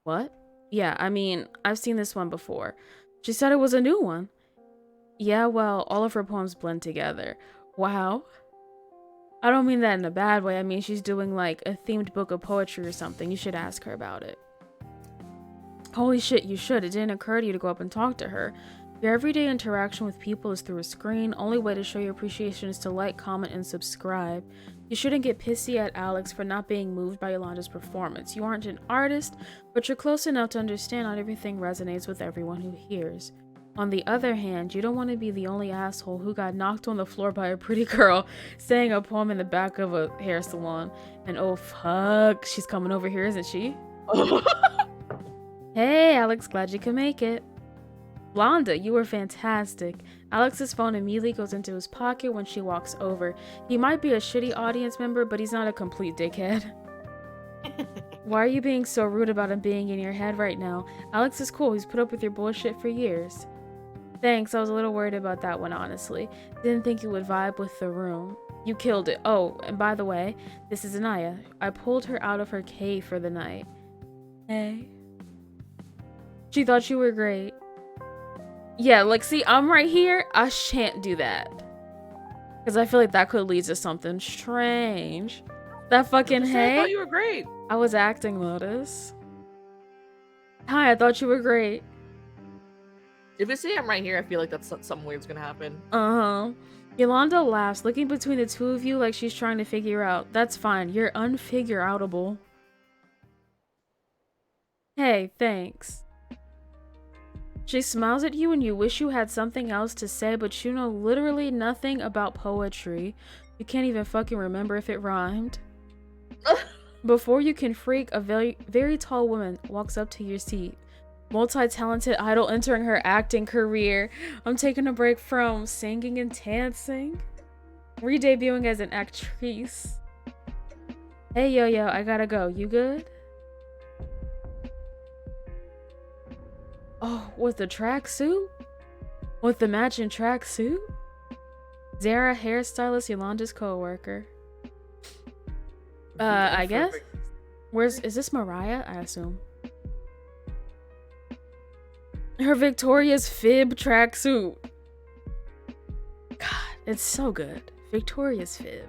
What? Yeah, I mean, I've seen this one before. She said it was a new one. Yeah, well, all of her poems blend together. Wow. I don't mean that in a bad way. I mean, she's doing like a themed book of poetry or something. You should ask her about it. Holy shit, you should. It didn't occur to you to go up and talk to her. Your everyday interaction with people is through a screen. Only way to show your appreciation is to like, comment, and subscribe. You shouldn't get pissy at Alex for not being moved by Yolanda's performance. You aren't an artist, but you're close enough to understand not everything resonates with everyone who hears. On the other hand, you don't want to be the only asshole who got knocked on the floor by a pretty girl saying a poem in the back of a hair salon. And oh fuck, she's coming over here, isn't she? Hey Alex, glad you could make it. Blonda, you were fantastic. Alex's phone immediately goes into his pocket when she walks over. He might be a shitty audience member, but he's not a complete dickhead. Why are you being so rude about him being in your head right now? Alex is cool. He's put up with your bullshit for years. Thanks, I was a little worried about that one, honestly. Didn't think you would vibe with the room. You killed it. Oh, and by the way, this is Anaya. I pulled her out of her cave for the night. Hey. She thought you were great. Yeah, like, see, I'm right here. I shan't do that. Because I feel like that could lead to something strange. That fucking hey. I thought you were great. I was acting, Lotus. Hi, I thought you were great. If you say I'm right here, I feel like that's something weird's gonna happen. Uh-huh. Yolanda laughs, looking between the two of you like she's trying to figure out. That's fine. You're unfigure-outable. Hey, thanks. She smiles at you and you wish you had something else to say, but you know literally nothing about poetry. You can't even fucking remember if it rhymed. Before you can freak, a very tall woman walks up to your seat. Multi-talented idol entering her acting career. I'm taking a break from singing and dancing. Re-debuting as an actress. Hey, yo, I gotta go. You good? Oh, with the tracksuit? With the matching tracksuit? Zara, hairstylist, Yolanda's co-worker. I guess? Is this Mariah? I assume. Her Victoria's Fib tracksuit. God, it's so good. Victoria's Fib.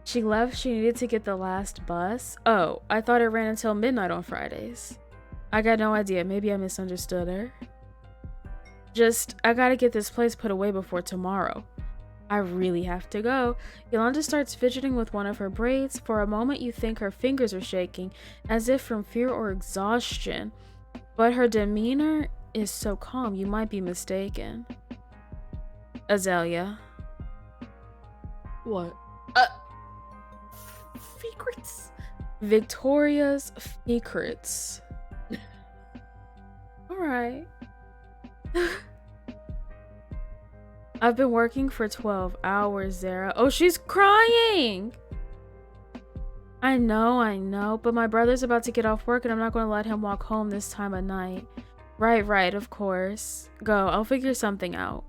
She left. She needed to get the last bus. Oh, I thought it ran until midnight on Fridays. I got no idea. Maybe I misunderstood her. I gotta get this place put away before tomorrow. I really have to go. Yolanda starts fidgeting with one of her braids. For a moment, you think her fingers are shaking, as if from fear or exhaustion. But her demeanor is so calm, you might be mistaken. Azalea. What? Secrets? Victoria's secrets. Alright. I've been working for 12 hours, Zara. Oh, she's crying! I know, but my brother's about to get off work and I'm not going to let him walk home this time of night. Right, of course. Go, I'll figure something out.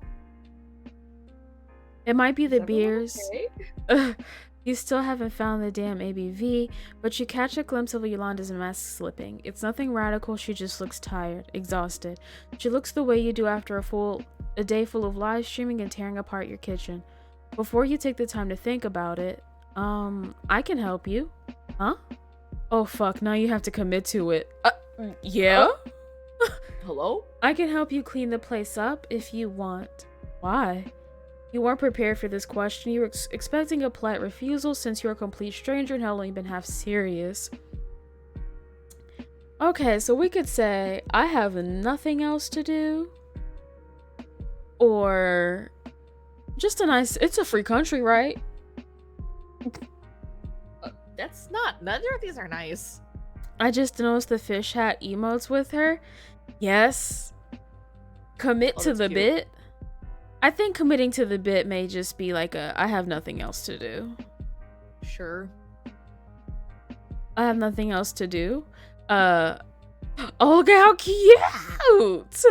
It might be the beers. Okay? You still haven't found the damn ABV, but you catch a glimpse of Yolanda's mask slipping. It's nothing radical, she just looks tired, exhausted. She looks the way you do after a day full of live streaming and tearing apart your kitchen. Before you take the time to think about it, I can help you. Huh? Oh fuck, now you have to commit to it. Yeah? hello? I can help you clean the place up if you want. Why? You weren't prepared for this question. You were expecting a polite refusal since you're a complete stranger and have only been half serious. Okay, so we could say, I have nothing else to do. Or just a nice, it's a free country, right? That's not, neither of these are nice. I just noticed the fish hat emotes with her. Yes. Commit to the cute. bit. I think committing to the bit may just be like I have nothing else to do. Sure. I have nothing else to do. Oh, look at how cute!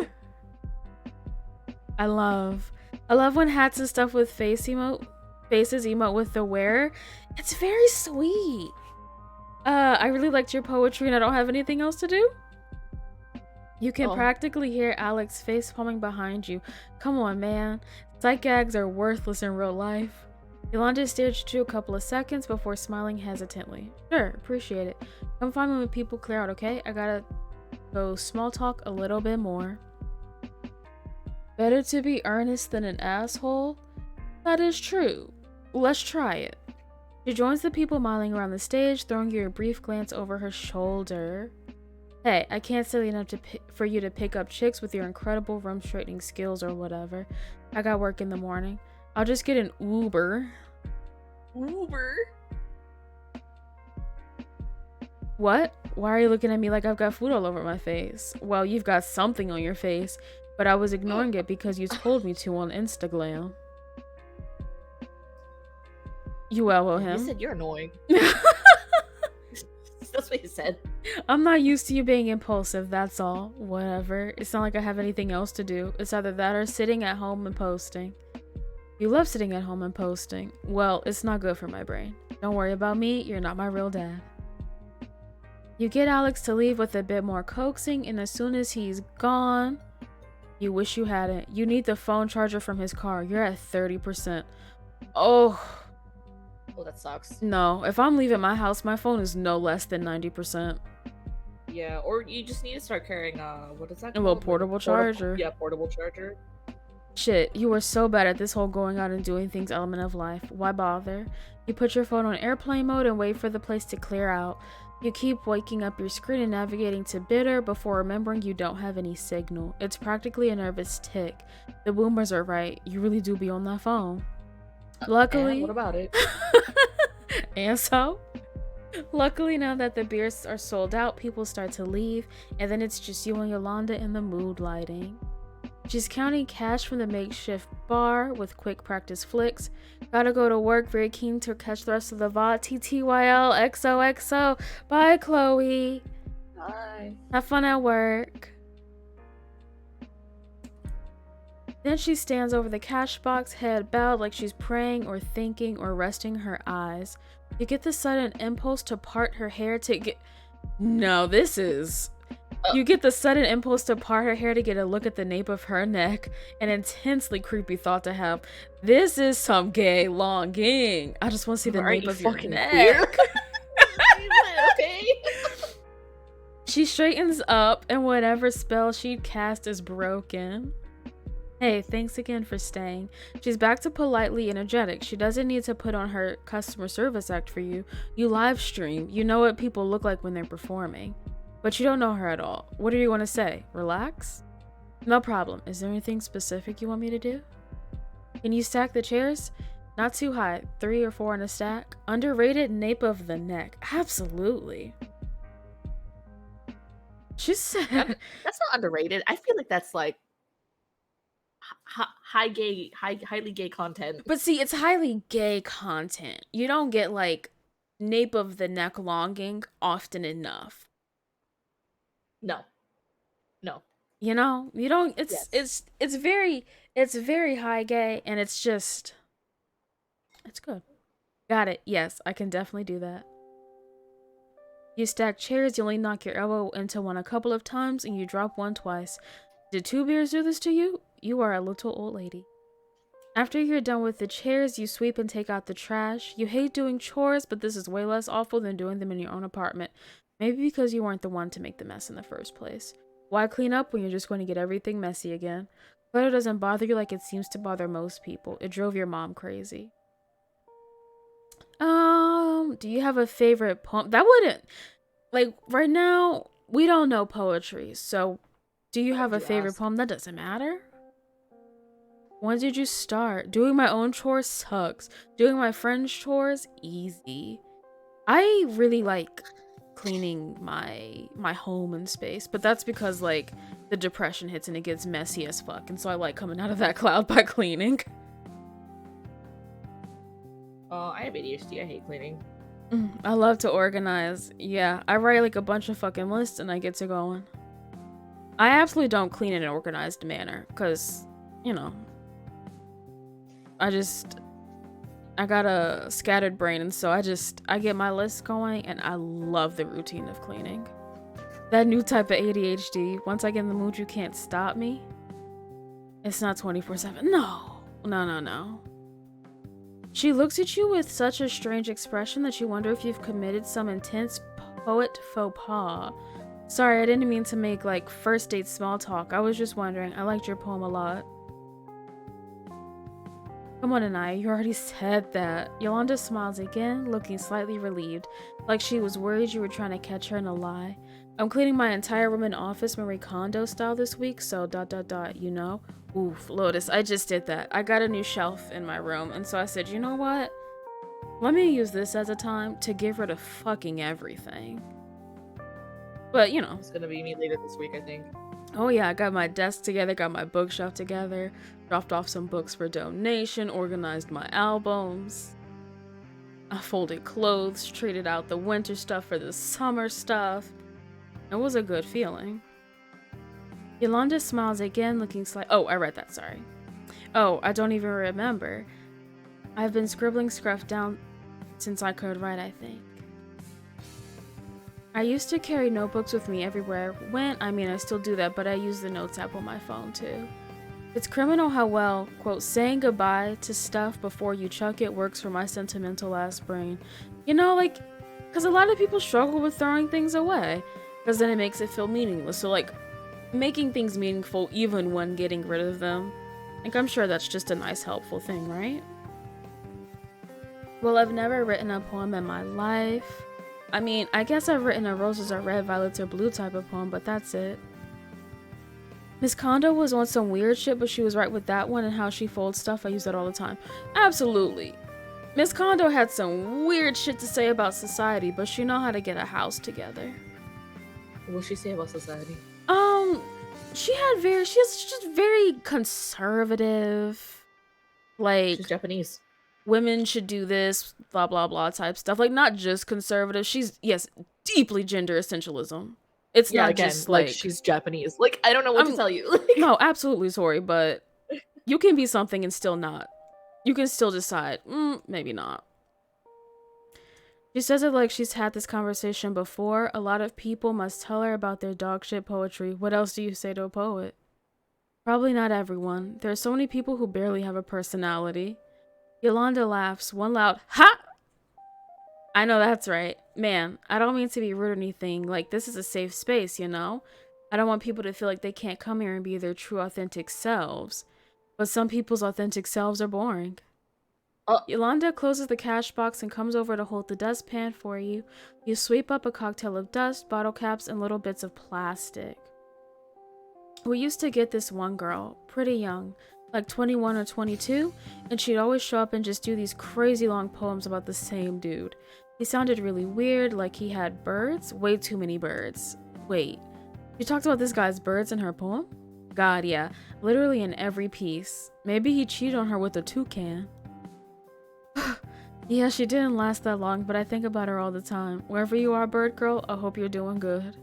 I love when hats and stuff with faces emote with the wearer. It's very sweet. I really liked your poetry and I don't have anything else to do. You can practically hear Alex face palming behind you. Come on, man. Sight gags are worthless in real life. Yolanda stared at you a couple of seconds before smiling hesitantly. Sure, appreciate it. Come find me when people clear out, okay? I gotta go small talk a little bit more. Better to be earnest than an asshole? That is true. Let's try it. She joins the people miling around the stage, throwing you a brief glance over her shoulder. Hey, I can't study enough for you to pick up chicks with your incredible room straightening skills or whatever. I got work in the morning. I'll just get an Uber. Uber? What? Why are you looking at me like I've got food all over my face? Well, you've got something on your face, but I was ignoring it because you told me to on Instagram. You elbow him. You said you're annoying. That's what you said. I'm not used to you being impulsive, that's all. Whatever. It's not like I have anything else to do. It's either that or sitting at home and posting. You love sitting at home and posting. Well, it's not good for my brain. Don't worry about me, you're not my real dad. You get Alex to leave with a bit more coaxing, and as soon as he's gone, you wish you hadn't. You need the phone charger from his car. You're at 30%. Oh, that sucks. no. If I'm leaving my house, my phone is no less than 90%. Yeah, or you just need to start carrying, what is that A little portable charger. Yeah, portable charger. Shit, you were so bad at this whole going out and doing things element of life. Why bother? You put your phone on airplane mode and wait for the place to clear out. You keep waking up your screen and navigating to bitter before remembering you don't have any signal. It's practically a nervous tick. The boomers are right. You really do be on that phone. Luckily... And what about it? And so? Luckily, now that the beers are sold out, people start to leave, and then it's just you and Yolanda in the mood lighting. She's counting cash from the makeshift bar with quick practice flicks. Gotta go to work, very keen to catch the rest of the VOD. TTYL, XOXO. Bye, Chloe. Bye. Have fun at work. Then she stands over the cash box, head bowed like she's praying or thinking or resting her eyes. You get the sudden impulse to part her hair to get... No, this is... You get the sudden impulse to part her hair to get a look at the nape of her neck. An intensely creepy thought to have. This is some gay longing. I just want to see the nape of your neck. Okay. She straightens up and whatever spell she'd cast is broken. Hey, thanks again for staying. She's back to politely energetic. She doesn't need to put on her customer service act for you. You live stream. You know what people look like when they're performing. But you don't know her at all. What do you want to say? Relax? No problem. Is there anything specific you want me to do? Can you stack the chairs? Not too high. 3 or 4 in a stack. Underrated nape of the neck. Absolutely. She said... That's not underrated. I feel like that's like highly gay content. But see, it's highly gay content. You don't get like nape of the neck longing often enough. No. You know, you don't. It's very high gay, and it's just, it's good. Got it. Yes, I can definitely do that. You stack chairs. You only knock your elbow into one a couple of times, and you drop one twice. Did 2 beers do this to you? You are a little old lady. After you're done with the chairs, you sweep and take out the trash. You hate doing chores, but this is way less awful than doing them in your own apartment. Maybe because you weren't the one to make the mess in the first place. Why clean up when you're just going to get everything messy again? Clutter doesn't bother you like it seems to bother most people. It drove your mom crazy. Do you have a favorite poem? That wouldn't, like, right now, we don't know poetry, so do you have a favorite poem? That doesn't matter. When did you start? Doing my own chores sucks. Doing my friends' chores, easy. I really like cleaning my home and space, but that's because, like, the depression hits and it gets messy as fuck, and so I like coming out of that cloud by cleaning. Oh, I have ADHD. I hate cleaning. I love to organize. Yeah, I write like a bunch of fucking lists and I get to going. I absolutely don't clean in an organized manner because, you know, I got a scattered brain, and so I get my list going, and I love the routine of cleaning. That new type of ADHD, once I get in the mood, you can't stop me. It's not 24/7. No. She looks at you with such a strange expression that you wonder if you've committed some intense poet faux pas. Sorry, I didn't mean to make, like, first date small talk. I was just wondering. I liked your poem a lot. Come on, Anaya, you already said that. Yolanda smiles again, looking slightly relieved, like she was worried you were trying to catch her in a lie. I'm cleaning my entire room and office Marie Kondo style this week, so ... you know? Oof, Lotus, I just did that. I got a new shelf in my room, and so I said, you know what? Let me use this as a time to get rid of fucking everything. But, you know. It's gonna be me later this week, I think. Oh yeah, I got my desk together, got my bookshelf together, dropped off some books for donation, organized my albums. I folded clothes, traded out the winter stuff for the summer stuff. It was a good feeling. Yolanda smiles again, looking oh, I read that, sorry. Oh, I don't even remember. I've been scribbling scruff down since I could write, I think. I used to carry notebooks with me everywhere I went. I mean, I still do that, but I use the notes app on my phone too. It's criminal how well, quote, saying goodbye to stuff before you chuck it works for my sentimental ass brain. You know, like, because a lot of people struggle with throwing things away, because then it makes it feel meaningless. So, like, making things meaningful even when getting rid of them. Like, I'm sure that's just a nice, helpful thing, right? Well, I've never written a poem in my life. I mean, I guess I've written a roses are red, violets are blue type of poem, but that's it. Miss Kondo was on some weird shit, but she was right with that one, and how she folds stuff. I use that all the time. Absolutely. Miss Kondo had some weird shit to say about society, but she know how to get a house together. What'd she say about society? She's just very conservative. Like, she's Japanese. Women should do this, blah, blah, blah type stuff. Like, not just conservative. She's, yes, deeply gender essentialism. It's not again, just like she's Japanese. Like, I don't know what to tell you. No, absolutely sorry, but you can be something and still not. You can still decide, maybe not. She says it like she's had this conversation before. A lot of people must tell her about their dog shit poetry. What else do you say to a poet? Probably not everyone. There are so many people who barely have a personality. Yolanda laughs, one loud ha! I know that's right. Man, I don't mean to be rude or anything. Like, this is a safe space, you know? I don't want people to feel like they can't come here and be their true, authentic selves. But some people's authentic selves are boring. Yolanda closes the cash box and comes over to hold the dustpan for you. You sweep up a cocktail of dust, bottle caps, and little bits of plastic. We used to get this one girl, pretty young, like 21 or 22, and she'd always show up and just do these crazy long poems about the same dude. He sounded really weird, like he had birds, way too many birds. Wait, you talked about this guy's birds in her poem? God, yeah, literally in every piece. Maybe he cheated on her with a toucan. Yeah, she didn't last that long, but I think about her all the time. Wherever you are, bird girl, I hope you're doing good.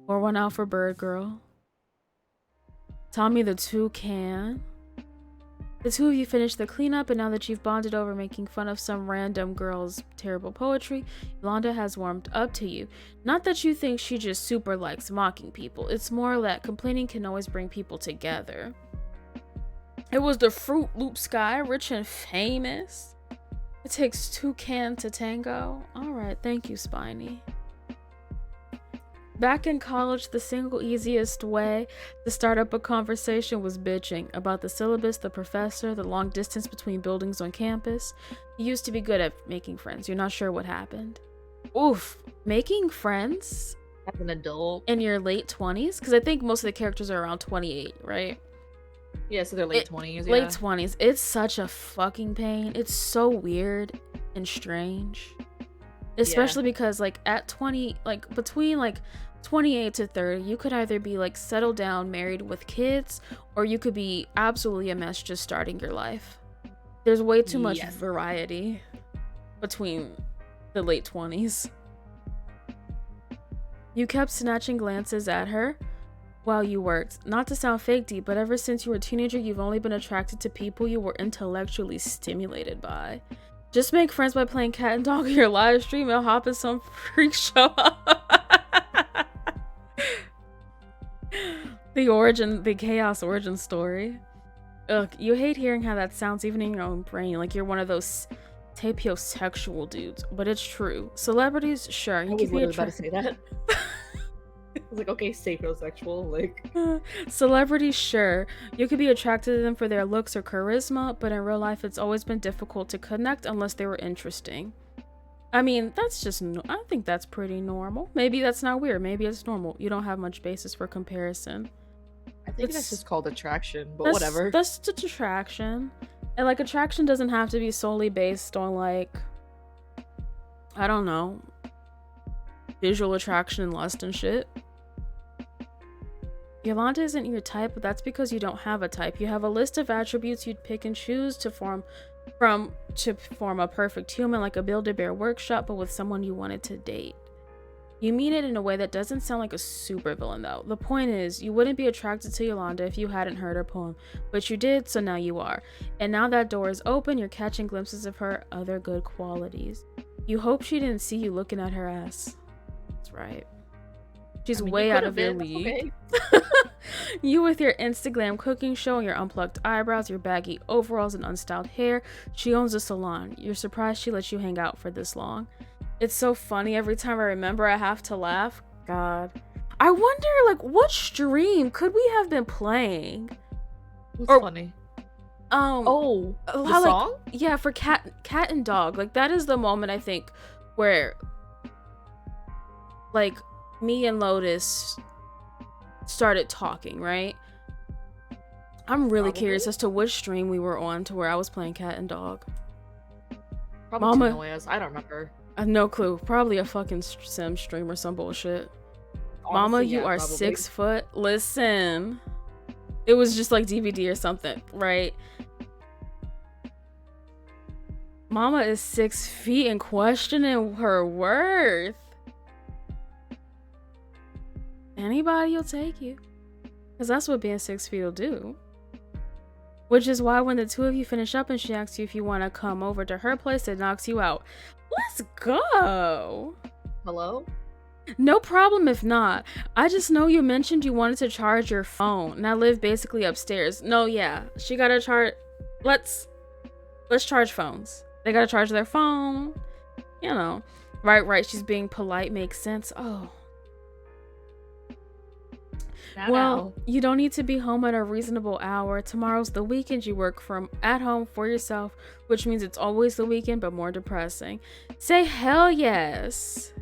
Pour one out for bird girl. Tommy the toucan. The two of you finished the cleanup, and now that you've bonded over making fun of some random girl's terrible poetry, Yolanda has warmed up to you. Not that you think she just super likes mocking people. It's more that complaining can always bring people together. It was the Fruit Loops guy, rich and famous. It takes two cans to tango. Alright, thank you, Spiny. Back in college, the single easiest way to start up a conversation was bitching about the syllabus, the professor, the long distance between buildings on campus. You used to be good at making friends. You're not sure what happened. Oof. Making friends As an adult. in your late 20s? Because I think most of the characters are around 28, right? Yeah, so they're late 20s. Late 20s. It's such a fucking pain. It's so weird and strange. Especially because, like, at 20, like, between, like, 28 to 30, you could either be, like, settled down, married with kids, or you could be absolutely a mess just starting your life. There's way too much Yes. variety between the late 20s. You kept snatching glances at her while you worked. Not to sound fake deep, but ever since you were a teenager, you've only been attracted to people you were intellectually stimulated by. Just make friends by playing cat and dog on your live stream and hop in some freak show. The chaos origin story. Ugh, you hate hearing how that sounds even in your own brain, like you're one of those tapiosexual dudes, but it's true. Celebrities, sure, I you was can be literally about to say that. I was like, okay, sapiosexual, like. Celebrities, sure, you could be attracted to them for their looks or charisma, but in real life it's always been difficult to connect unless they were interesting. I mean, that's just, I think that's pretty normal. Maybe that's not weird, maybe it's normal. You don't have much basis for comparison. I think It's- that's just called attraction, but That's- whatever. That's just attraction. And like attraction doesn't have to be solely based on like, I don't know, visual attraction and lust and shit. Yolanda isn't your type, but that's because you don't have a type. You have a list of attributes you'd pick and choose to form a perfect human, like a Build-A-Bear workshop, but with someone you wanted to date. You mean it in a way that doesn't sound like a supervillain, though. The point is, you wouldn't be attracted to Yolanda if you hadn't heard her poem, but you did, so now you are. And now that door is open, you're catching glimpses of her other good qualities. You hope she didn't see you looking at her ass. That's right. She's I mean, way you out could've of your been, league. okay. You with your Instagram cooking show and your unplucked eyebrows, your baggy overalls and unstyled hair. She owns a salon. You're surprised she let you hang out for this long. It's so funny. Every time I remember, I have to laugh. God. I wonder, like, what stream could we have been playing? What's Or- funny? Oh, The how, like, song? yeah, for cat and dog. Like, that is the moment, I think, where, like, me and Lotus started talking, right? I'm really curious Probably. as to which stream we were on to where I was playing cat and dog. Probably Mama- Tinoyas. I don't remember. I have no clue. Probably a fucking sim stream or some bullshit. Mama, Honestly, you yeah, are probably. 6 foot. Listen. It was just like DVD or something, right? Mama is 6 feet and questioning her worth. Anybody will take you. Because that's what being 6 feet will do. Which is why when the two of you finish up and she asks you if you want to come over to her place, it knocks you out. Let's go. Hello? No problem if not. I just know you mentioned you wanted to charge your phone, and I live basically upstairs. No, yeah, she gotta charge. Let's charge phones. They gotta charge their phone. You know, right. She's being polite. Makes sense. Oh, well, you don't need to be home at a reasonable hour. Tomorrow's the weekend. You work from at home for yourself, which means it's always the weekend, but more depressing. Say hell yes.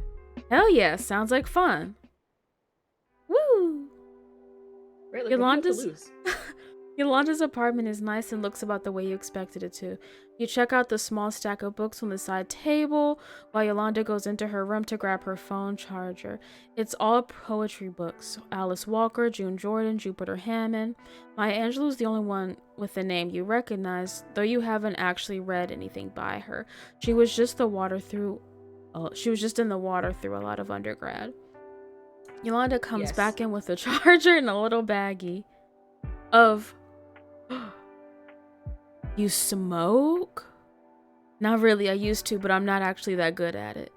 Hell yes. Sounds like fun. Woo. Right, like, Yolanda's- what do you have to lose? Yolanda's apartment is nice and looks about the way you expected it to. You check out the small stack of books on the side table while Yolanda goes into her room to grab her phone charger. It's all poetry books. Alice Walker, June Jordan, Jupiter Hammond. Maya Angelou's the only one with a name you recognize, though you haven't actually read anything by her. She was just in the water through a lot of undergrad. Yolanda comes Yes. back in with a charger and a little baggie of you smoke? Not really, I used to, but I'm not actually that good at it.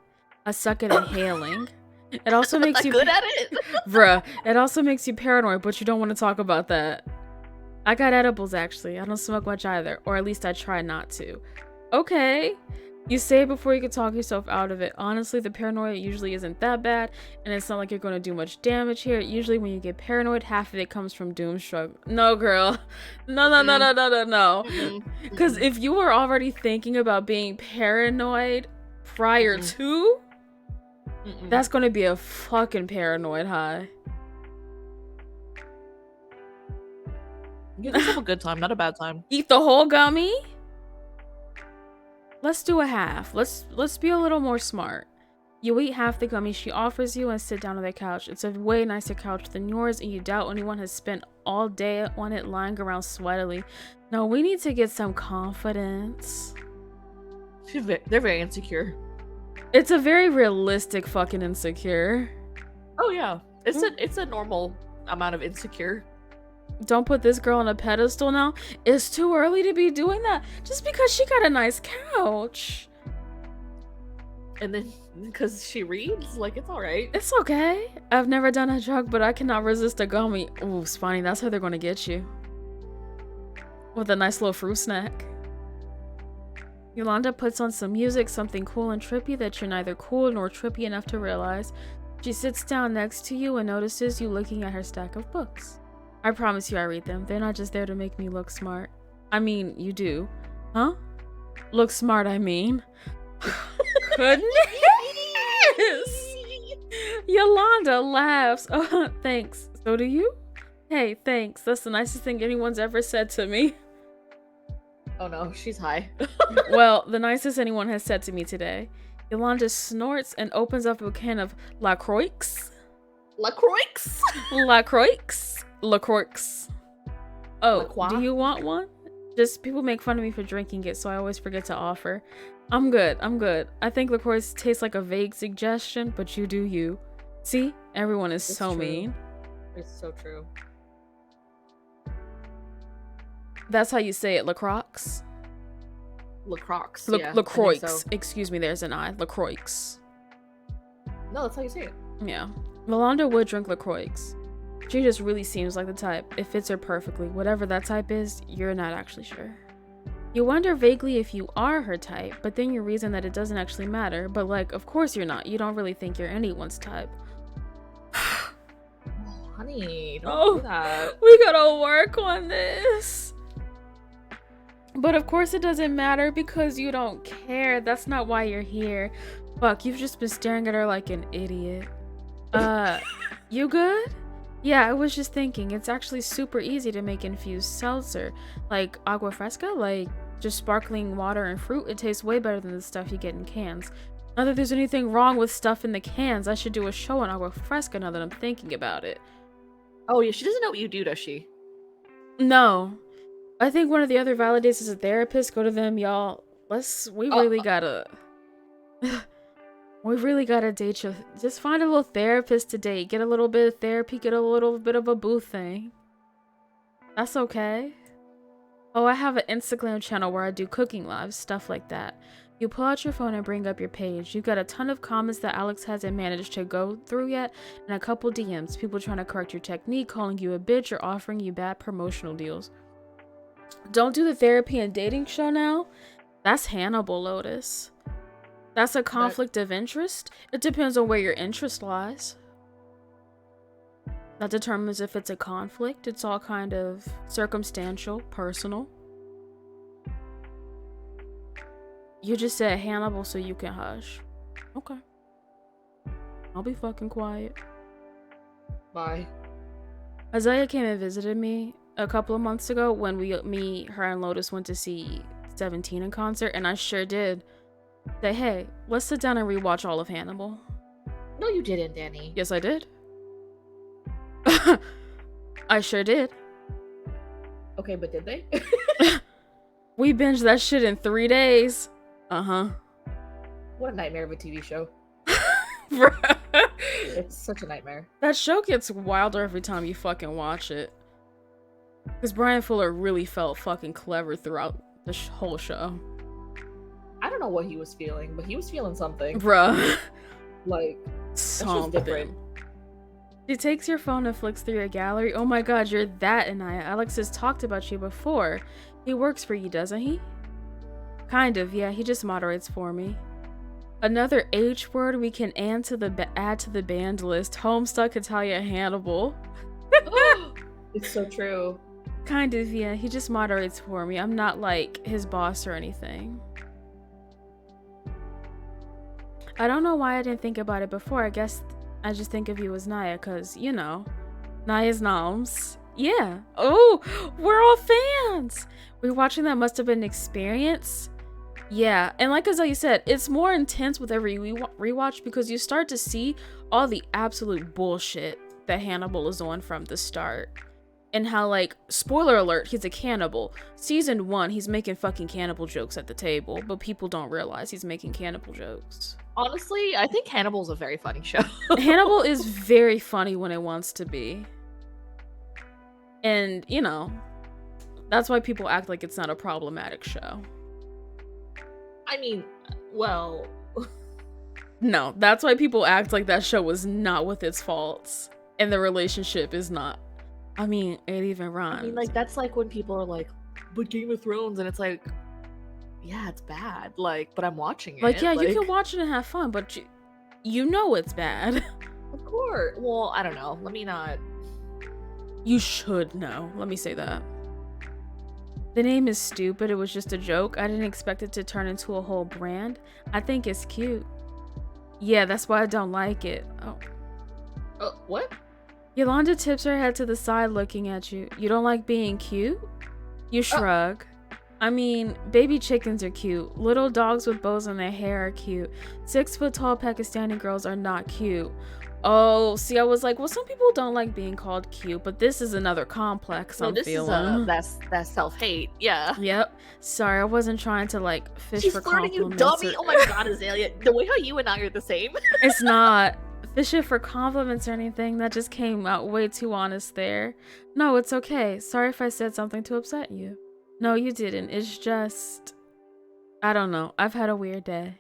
I suck at inhaling. It also makes Not you good at it. bruh, it also makes you paranoid, but you don't want to talk about that. I got edibles actually. I don't smoke much either, or at least I try not to. Okay. You say it before you can talk yourself out of it. Honestly, the paranoia usually isn't that bad, and it's not like you're going to do much damage here. Usually when you get paranoid, half of it comes from doomstruck. No, girl. No. Because if you were already thinking about being paranoid prior to, that's going to be a fucking paranoid high. You just have a good time, not a bad time. Eat the whole gummy? Let's do a half. Let's be a little more smart. You eat half the gummy she offers you and sit down on the couch. It's a way nicer couch than yours, and you doubt anyone has spent all day on it lying around sweatily. No, we need to get some confidence. They're very insecure. It's a very realistic fucking insecure. Oh yeah, it's a normal amount of insecure. Don't put this girl on a pedestal now. It's too early to be doing that. Just because she got a nice couch. And then, because she reads, like, it's alright. It's okay. I've never done a drug, but I cannot resist a gummy. Ooh, Spawny, that's how they're gonna get you. With a nice little fruit snack. Yolanda puts on some music, something cool and trippy that you're neither cool nor trippy enough to realize. She sits down next to you and notices you looking at her stack of books. I promise you I read them. They're not just there to make me look smart. I mean, you do. Huh? Look smart, I mean. Goodness! Yolanda laughs. Oh, thanks. So do you? Hey, thanks. That's the nicest thing anyone's ever said to me. Oh no, she's high. Well, the nicest anyone has said to me today. Yolanda snorts and opens up a can of LaCroix. LaCroix? LaCroix. Oh, La Croix? do you want one? Just people make fun of me for drinking it, so I always forget to offer. I'm good. I think LaCroix tastes like a vague suggestion, but you do you. See? Everyone is It's so true. mean. It's so true. That's how you say it, LaCroix? LaCroix. Yeah, I think LaCroix. so. Excuse me, there's an I. LaCroix. No, that's how you say it. Yeah. Yolanda would drink LaCroix. She just really seems like the type. It fits her perfectly. Whatever that type is, you're not actually sure. You wonder vaguely if you are her type, but then you reason that it doesn't actually matter. But like, of course you're not. You don't really think you're anyone's type. Oh, honey, don't do that. We gotta work on this. But of course it doesn't matter because you don't care. That's not why you're here. Fuck, you've just been staring at her like an idiot. You good? Yeah, I was just thinking, it's actually super easy to make infused seltzer. Like agua fresca, like just sparkling water and fruit. It tastes way better than the stuff you get in cans. Not that there's anything wrong with stuff in the cans. I should do a show on agua fresca now that I'm thinking about it. Oh yeah, she doesn't know what you do, does she? No. I think one of the other validators is a therapist. Go to them, y'all. We really gotta date you. Just find a little therapist to date. Get a little bit of therapy. Get a little bit of a boo thing. That's okay. Oh, I have an Instagram channel where I do cooking lives, stuff like that. You pull out your phone and bring up your page. You've got a ton of comments that Alex hasn't managed to go through yet, and a couple DMs. People trying to correct your technique, calling you a bitch, or offering you bad promotional deals. Don't do the therapy and dating show now. That's Hannibal, Lotus. That's a conflict of interest. It depends on where your interest lies. That determines if it's a conflict. It's all kind of circumstantial, personal. You just said Hannibal so you can hush. Okay. I'll be fucking quiet. Bye. Isaiah came and visited me a couple of months ago when her and Lotus went to see 17 in concert, and I sure did say, hey, let's sit down and rewatch all of Hannibal. No, you didn't, Danny. Yes, I did. I sure did. Okay, but did they? We binged that shit in 3 days. Uh-huh. What a nightmare of a TV show. Bruh. It's such a nightmare. That show gets wilder every time you fucking watch it. Because Brian Fuller really felt fucking clever throughout the whole show. I don't know what he was feeling, but he was feeling something. Bruh. Like, Something. different. She takes your phone and flicks through your gallery. Oh my god, you're that Anaya. Alex has talked about you before. He works for you, doesn't he? Kind of, yeah. He just moderates for me. Another H word we can add to the banned list. Homestuck Italia Hannibal. It's so true. Kind of, yeah. He just moderates for me. I'm not like his boss or anything. I don't know why I didn't think about it before. I guess I just think of you as Naya because, you know, Naya's noms. Yeah. Oh, we're all fans. Rewatching that must have been an experience. Yeah, and like Azalea said, it's more intense with every rewatch because you start to see all the absolute bullshit that Hannibal is on from the start. And how, like, spoiler alert, he's a cannibal. Season 1, he's making fucking cannibal jokes at the table, but people don't realize he's making cannibal jokes. Honestly, I think Hannibal's a very funny show. Hannibal is very funny when it wants to be. And, you know, that's why people act like it's not a problematic show. I mean, well... No, that's why people act like that show was not with its faults. And the relationship is not. I mean, it even rhymes. I mean, like, that's like when people are like, but Game of Thrones, and it's like, yeah, it's bad. Like, but I'm watching it. Like, yeah, you can watch it and have fun, but you know it's bad. Of course. Well, I don't know. Let me not. You should know. Let me say that. The name is stupid. It was just a joke. I didn't expect it to turn into a whole brand. I think it's cute. Yeah, that's why I don't like it. Oh. What? Yolanda tips her head to the side looking at you. You don't like being cute? You shrug. I mean, baby chickens are cute. Little dogs with bows in their hair are cute. 6-foot-tall Pakistani girls are not cute. Oh, see, I was like, well, some people don't like being called cute, but this is another complex I'm feeling. That's self-hate. Yeah. Yep. Sorry, I wasn't trying to like fish for compliments. You dummy. Oh my god, Azalea. The way how you and I are the same. It's not fishing for compliments or anything. That just came out way too honest there. No, it's okay. Sorry if I said something to upset you. No, you didn't. It's just... I don't know. I've had a weird day.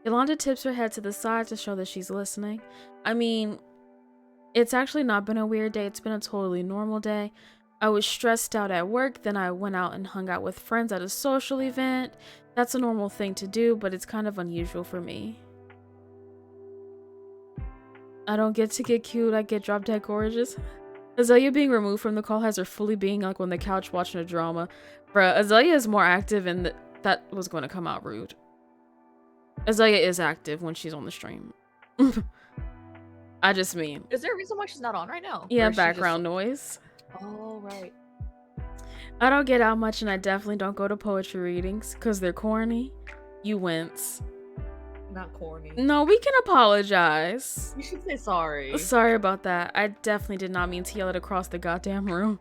Yolanda tips her head to the side to show that she's listening. I mean, it's actually not been a weird day. It's been a totally normal day. I was stressed out at work. Then I went out and hung out with friends at a social event. That's a normal thing to do, but it's kind of unusual for me. I don't get to get cute. I get drop dead gorgeous. Azalea being removed from the call has her fully being like on the couch watching a drama. Bruh, Azalea is more active and that was going to come out rude. Azalea is active when she's on the stream. I just mean. Is there a reason why she's not on right now? Yeah, background noise. Oh, right. I don't get out much and I definitely don't go to poetry readings because they're corny. You wince. Not corny. No, we can apologize. You should say sorry. Sorry about that. I definitely did not mean to yell it across the goddamn room.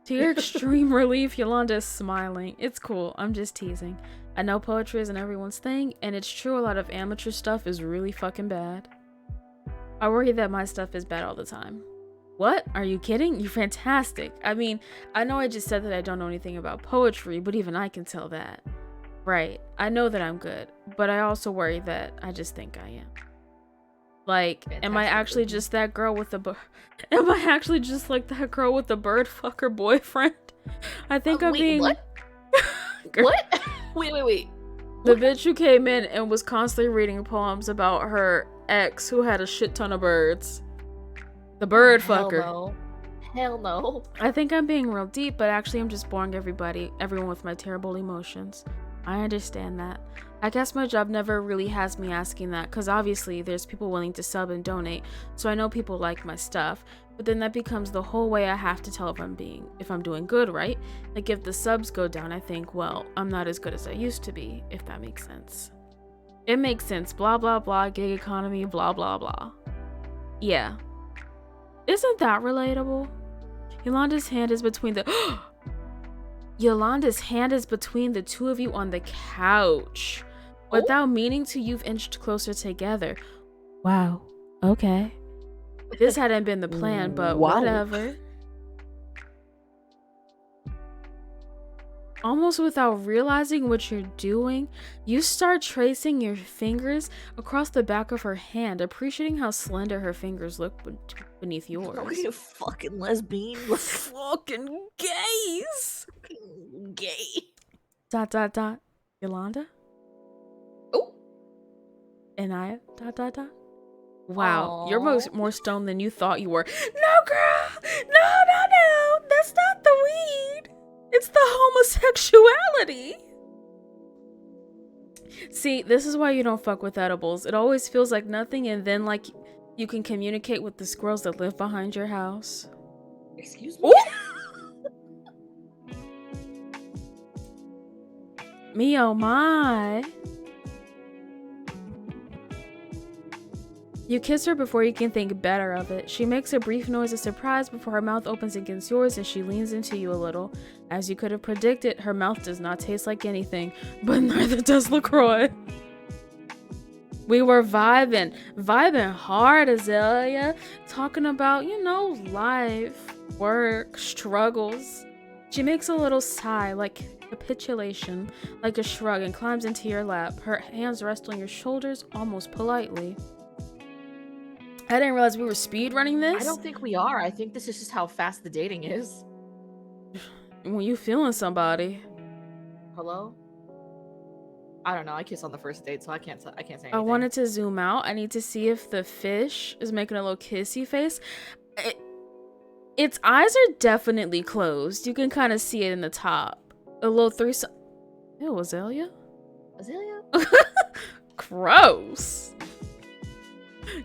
To your extreme relief, Yolanda is smiling. It's cool. I'm just teasing. I know poetry isn't everyone's thing, and it's true a lot of amateur stuff is really fucking bad. I worry that my stuff is bad all the time. What? Are you kidding? You're fantastic. I mean, I know I just said that I don't know anything about poetry, but even I can tell that. Right. I know that I'm good, but I also worry that I just think I am. Like, am I actually just that girl with the am I actually just like that girl with the bird fucker boyfriend? I think I'm being... What? What? Wait. The bitch who came in and was constantly reading poems about her ex who had a shit ton of birds. The bird fucker. Hell no. I think I'm being real deep, but actually I'm just boring everyone with my terrible emotions. I understand that. I guess my job never really has me asking that, because obviously there's people willing to sub and donate, so I know people like my stuff, but then that becomes the whole way I have to tell if I'm doing good, right? Like if the subs go down, I think, well, I'm not as good as I used to be, if that makes sense. It makes sense, blah blah blah, gig economy, blah blah blah. Yeah. Isn't that relatable? Yolanda's hand is between the Yolanda's hand is between the two of you on the couch. Without meaning to, you've inched closer together. Wow. Okay. This hadn't been the plan, but Wow. whatever. Almost without realizing what you're doing, you start tracing your fingers across the back of her hand, appreciating how slender her fingers look beneath yours. Are you fucking lesbian? Fucking gays. Gay. ... Yolanda? And I Wow, you're Aw. more stoned than you thought you were. No, girl! No! That's not the weed! It's the homosexuality! See, this is why you don't fuck with edibles. It always feels like nothing, and then, like, you can communicate with the squirrels that live behind your house. Excuse me? Me oh my. You kiss her before you can think better of it. She makes a brief noise of surprise before her mouth opens against yours and she leans into you a little. As you could have predicted, her mouth does not taste like anything, but neither does LaCroix. We were vibing hard, Azalea, talking about, you know, life, work, struggles. She makes a little sigh, like capitulation, like a shrug, and climbs into your lap. Her hands rest on your shoulders almost politely. I didn't realize we were speed running this. I don't think we are. I think this is just how fast the dating is. When you feeling somebody. Hello? I don't know. I kissed on the first date, so I can't say anything. I wanted to zoom out. I need to see if the fish is making a little kissy face. Its eyes are definitely closed. You can kind of see it in the top. A little threesome. Ew, Azalea? Azalea? Gross.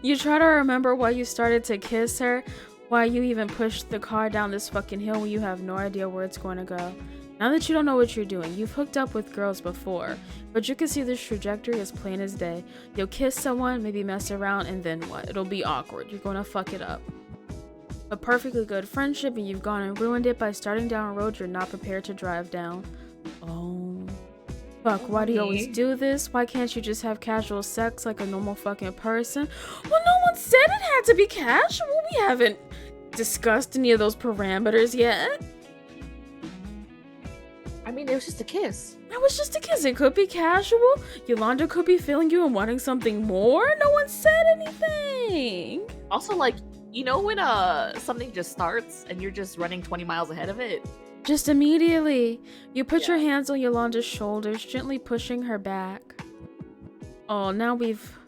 You try to remember why you started to kiss her, why you even pushed the car down this fucking hill when you have no idea where it's going to go. Now that you don't know what you're doing, you've hooked up with girls before, but you can see this trajectory as plain as day. You'll kiss someone, maybe mess around, and then what? It'll be awkward. You're going to fuck it up. A perfectly good friendship, and you've gone and ruined it by starting down a road you're not prepared to drive down. Oh. Fuck, why do you always do this? Why can't you just have casual sex like a normal fucking person? Well, no one said it had to be casual. We haven't discussed any of those parameters yet. I mean, it was just a kiss. It was just a kiss. It could be casual. Yolanda could be feeling you and wanting something more. No one said anything. Also, like, you know when something just starts and you're just running 20 miles ahead of it? Just immediately. You put your hands on Yolanda's shoulders, gently pushing her back. Oh, now we've...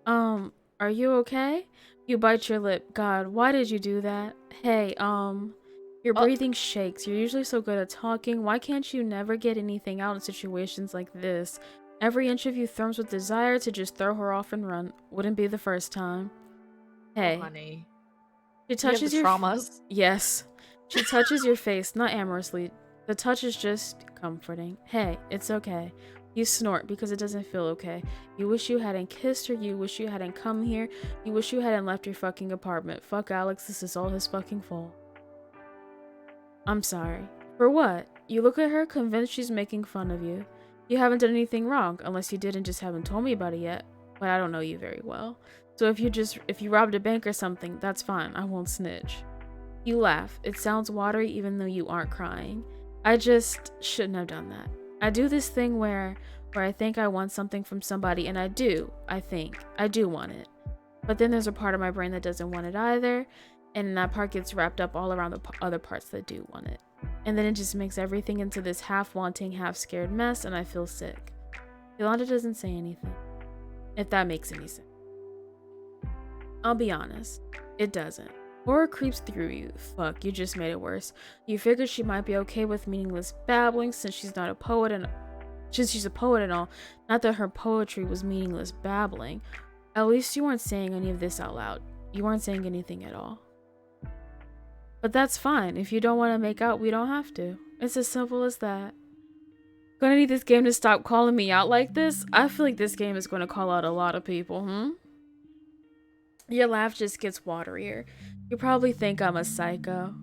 are you okay? You bite your lip. God, why did you do that? Hey, your breathing shakes. You're usually so good at talking. Why can't you never get anything out in situations like this? Every inch of you thrums with desire to just throw her off and run. Wouldn't be the first time. Hey. Oh, honey. She touches your traumas. Yes. She touches your face, not amorously. The touch is just comforting. Hey, it's okay. You snort because it doesn't feel okay. You wish you hadn't kissed her. You wish you hadn't come here. You wish you hadn't left your fucking apartment. Fuck Alex, this is all his fucking fault. I'm sorry. For what? You look at her, convinced she's making fun of you. You haven't done anything wrong, unless you did and just haven't told me about it yet. But I don't know you very well. So if you robbed a bank or something, that's fine. I won't snitch. You laugh. It sounds watery even though you aren't crying. I just shouldn't have done that. I do this thing where I think I want something from somebody, and I do want it. But then there's a part of my brain that doesn't want it either, and that part gets wrapped up all around the other parts that do want it. And then it just makes everything into this half-wanting, half-scared mess, and I feel sick. Yolanda doesn't say anything, if that makes any sense. I'll be honest, it doesn't. Horror creeps through you. Fuck, you just made it worse. You figured she might be okay with meaningless babbling since she's not a poet and since she's a poet and all. Not that her poetry was meaningless babbling. At least you weren't saying any of this out loud. You weren't saying anything at all. But that's fine. If you don't want to make out, we don't have to. It's as simple as that. Gonna need this game to stop calling me out like this? I feel like this game is gonna call out a lot of people, Your laugh just gets waterier. You probably think I'm a psycho.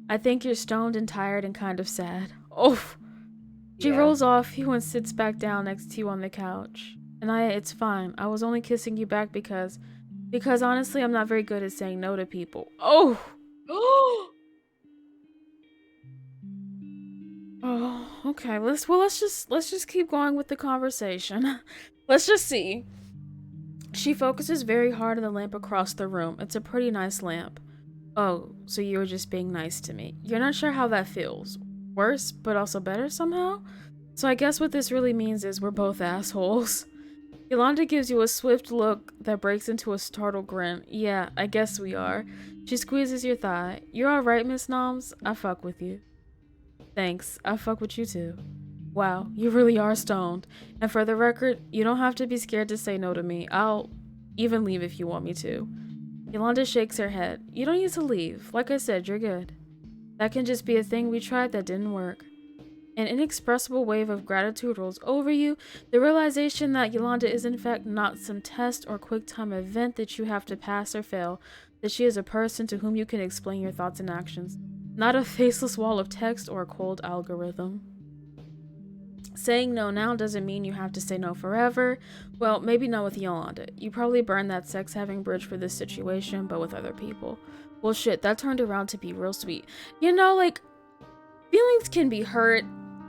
I think you're stoned and tired and kind of sad. Oh. She rolls off you and sits back down next to you on the couch. And it's fine. I was only kissing you back because honestly, I'm not very good at saying no to people. Oh. Oh, okay. Let's just keep going with the conversation. Let's just see. She focuses very hard on the lamp across the room. It's a pretty nice lamp. Oh, so you were just being nice to me. You're not sure how that feels. Worse, but also better somehow? So I guess what this really means is we're both assholes. Yolanda gives you a swift look that breaks into a startled grin. Yeah, I guess we are. She squeezes your thigh. You're alright, Miss Noms? I fuck with you. Thanks. I fuck with you too. Wow, you really are stoned. And for the record, you don't have to be scared to say no to me. I'll even leave if you want me to. Yolanda shakes her head. You don't need to leave. Like I said, you're good. That can just be a thing we tried that didn't work. An inexpressible wave of gratitude rolls over you, the realization that Yolanda is in fact not some test or quick time event that you have to pass or fail, that she is a person to whom you can explain your thoughts and actions, not a faceless wall of text or a cold algorithm. Saying no now doesn't mean you have to say no forever. Well, maybe not with Yolanda. You probably burned that sex-having bridge for this situation, but with other people. Well, shit, that turned around to be real sweet. You know, like, feelings can be hurt,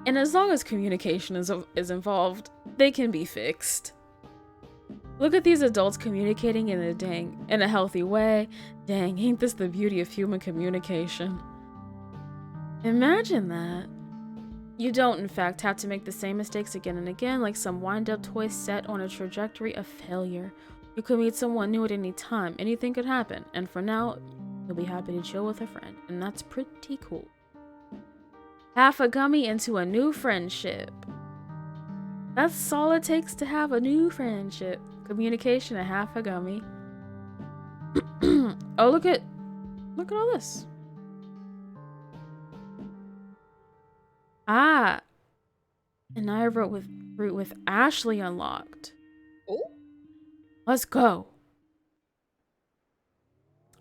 and as long as communication is involved, they can be fixed. Look at these adults communicating in a healthy way. Dang, ain't this the beauty of human communication? Imagine that. You don't, in fact, have to make the same mistakes again and again, like some wind-up toy set on a trajectory of failure. You could meet someone new at any time. Anything could happen. And for now, you'll be happy to chill with a friend. And that's pretty cool. Half a gummy into a new friendship. That's all it takes to have a new friendship. Communication and half a gummy. Oh, look at all this. Ah, and I wrote with Ashley unlocked. Oh, Let's go.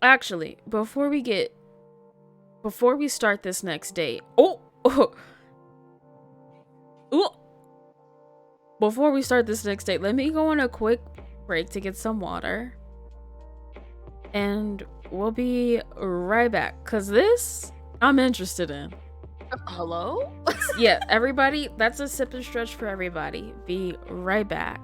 Actually, before we start this next date, before we start this next date, let me go on a quick break to get some water, and we'll be right back. Cause this I'm interested in. Hello? Yeah, everybody, that's a sip and stretch for everybody. Be right back.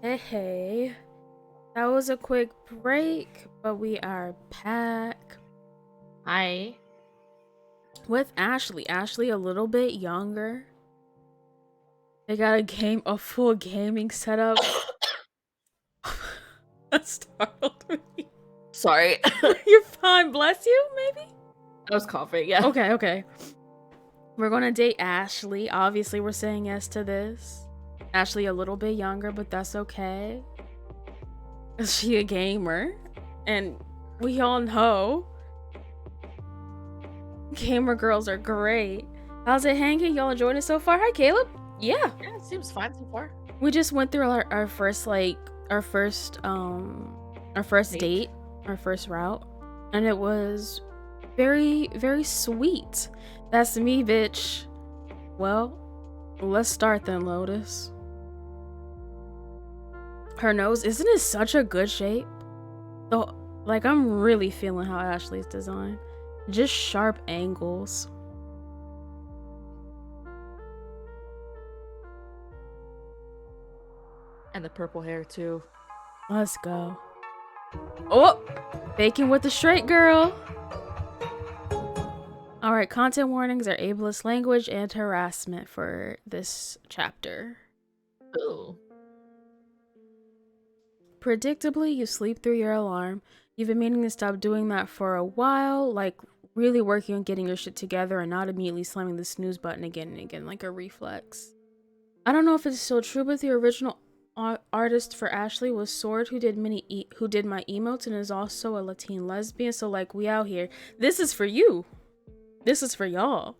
Okay. That was a quick break, but we are back Hi. with Ashley. Ashley a little bit younger. They got a full gaming setup. That startled me. Sorry. You're fine, bless you, maybe? I was coughing, yeah. Okay. We're gonna date Ashley. Obviously, we're saying yes to this. Ashley a little bit younger, but that's okay. Is she a gamer? And we all know gamer girls are great. How's it hanging? Y'all enjoying it so far? Hi, Caleb. Yeah. Yeah, it seems fine so far. We just went through our first date, our first route, and it was very, very sweet. That's me, bitch. Well, let's start then, Lotus. Her nose, isn't it such a good shape? Oh, like I'm really feeling how Ashley's design. Just sharp angles. And the purple hair too. Let's go. Oh, baking with the straight girl. All right, content warnings are ableist language and harassment for this chapter. Ooh. Predictably, you sleep through your alarm. You've been meaning to stop doing that for a while, like really working on getting your shit together and not immediately slamming the snooze button again and again like a reflex. I don't know if it's still true, but the original artist for Ashley was Sword, who did my emotes and is also a Latin lesbian. So like, we out here. This is for you. This is for y'all.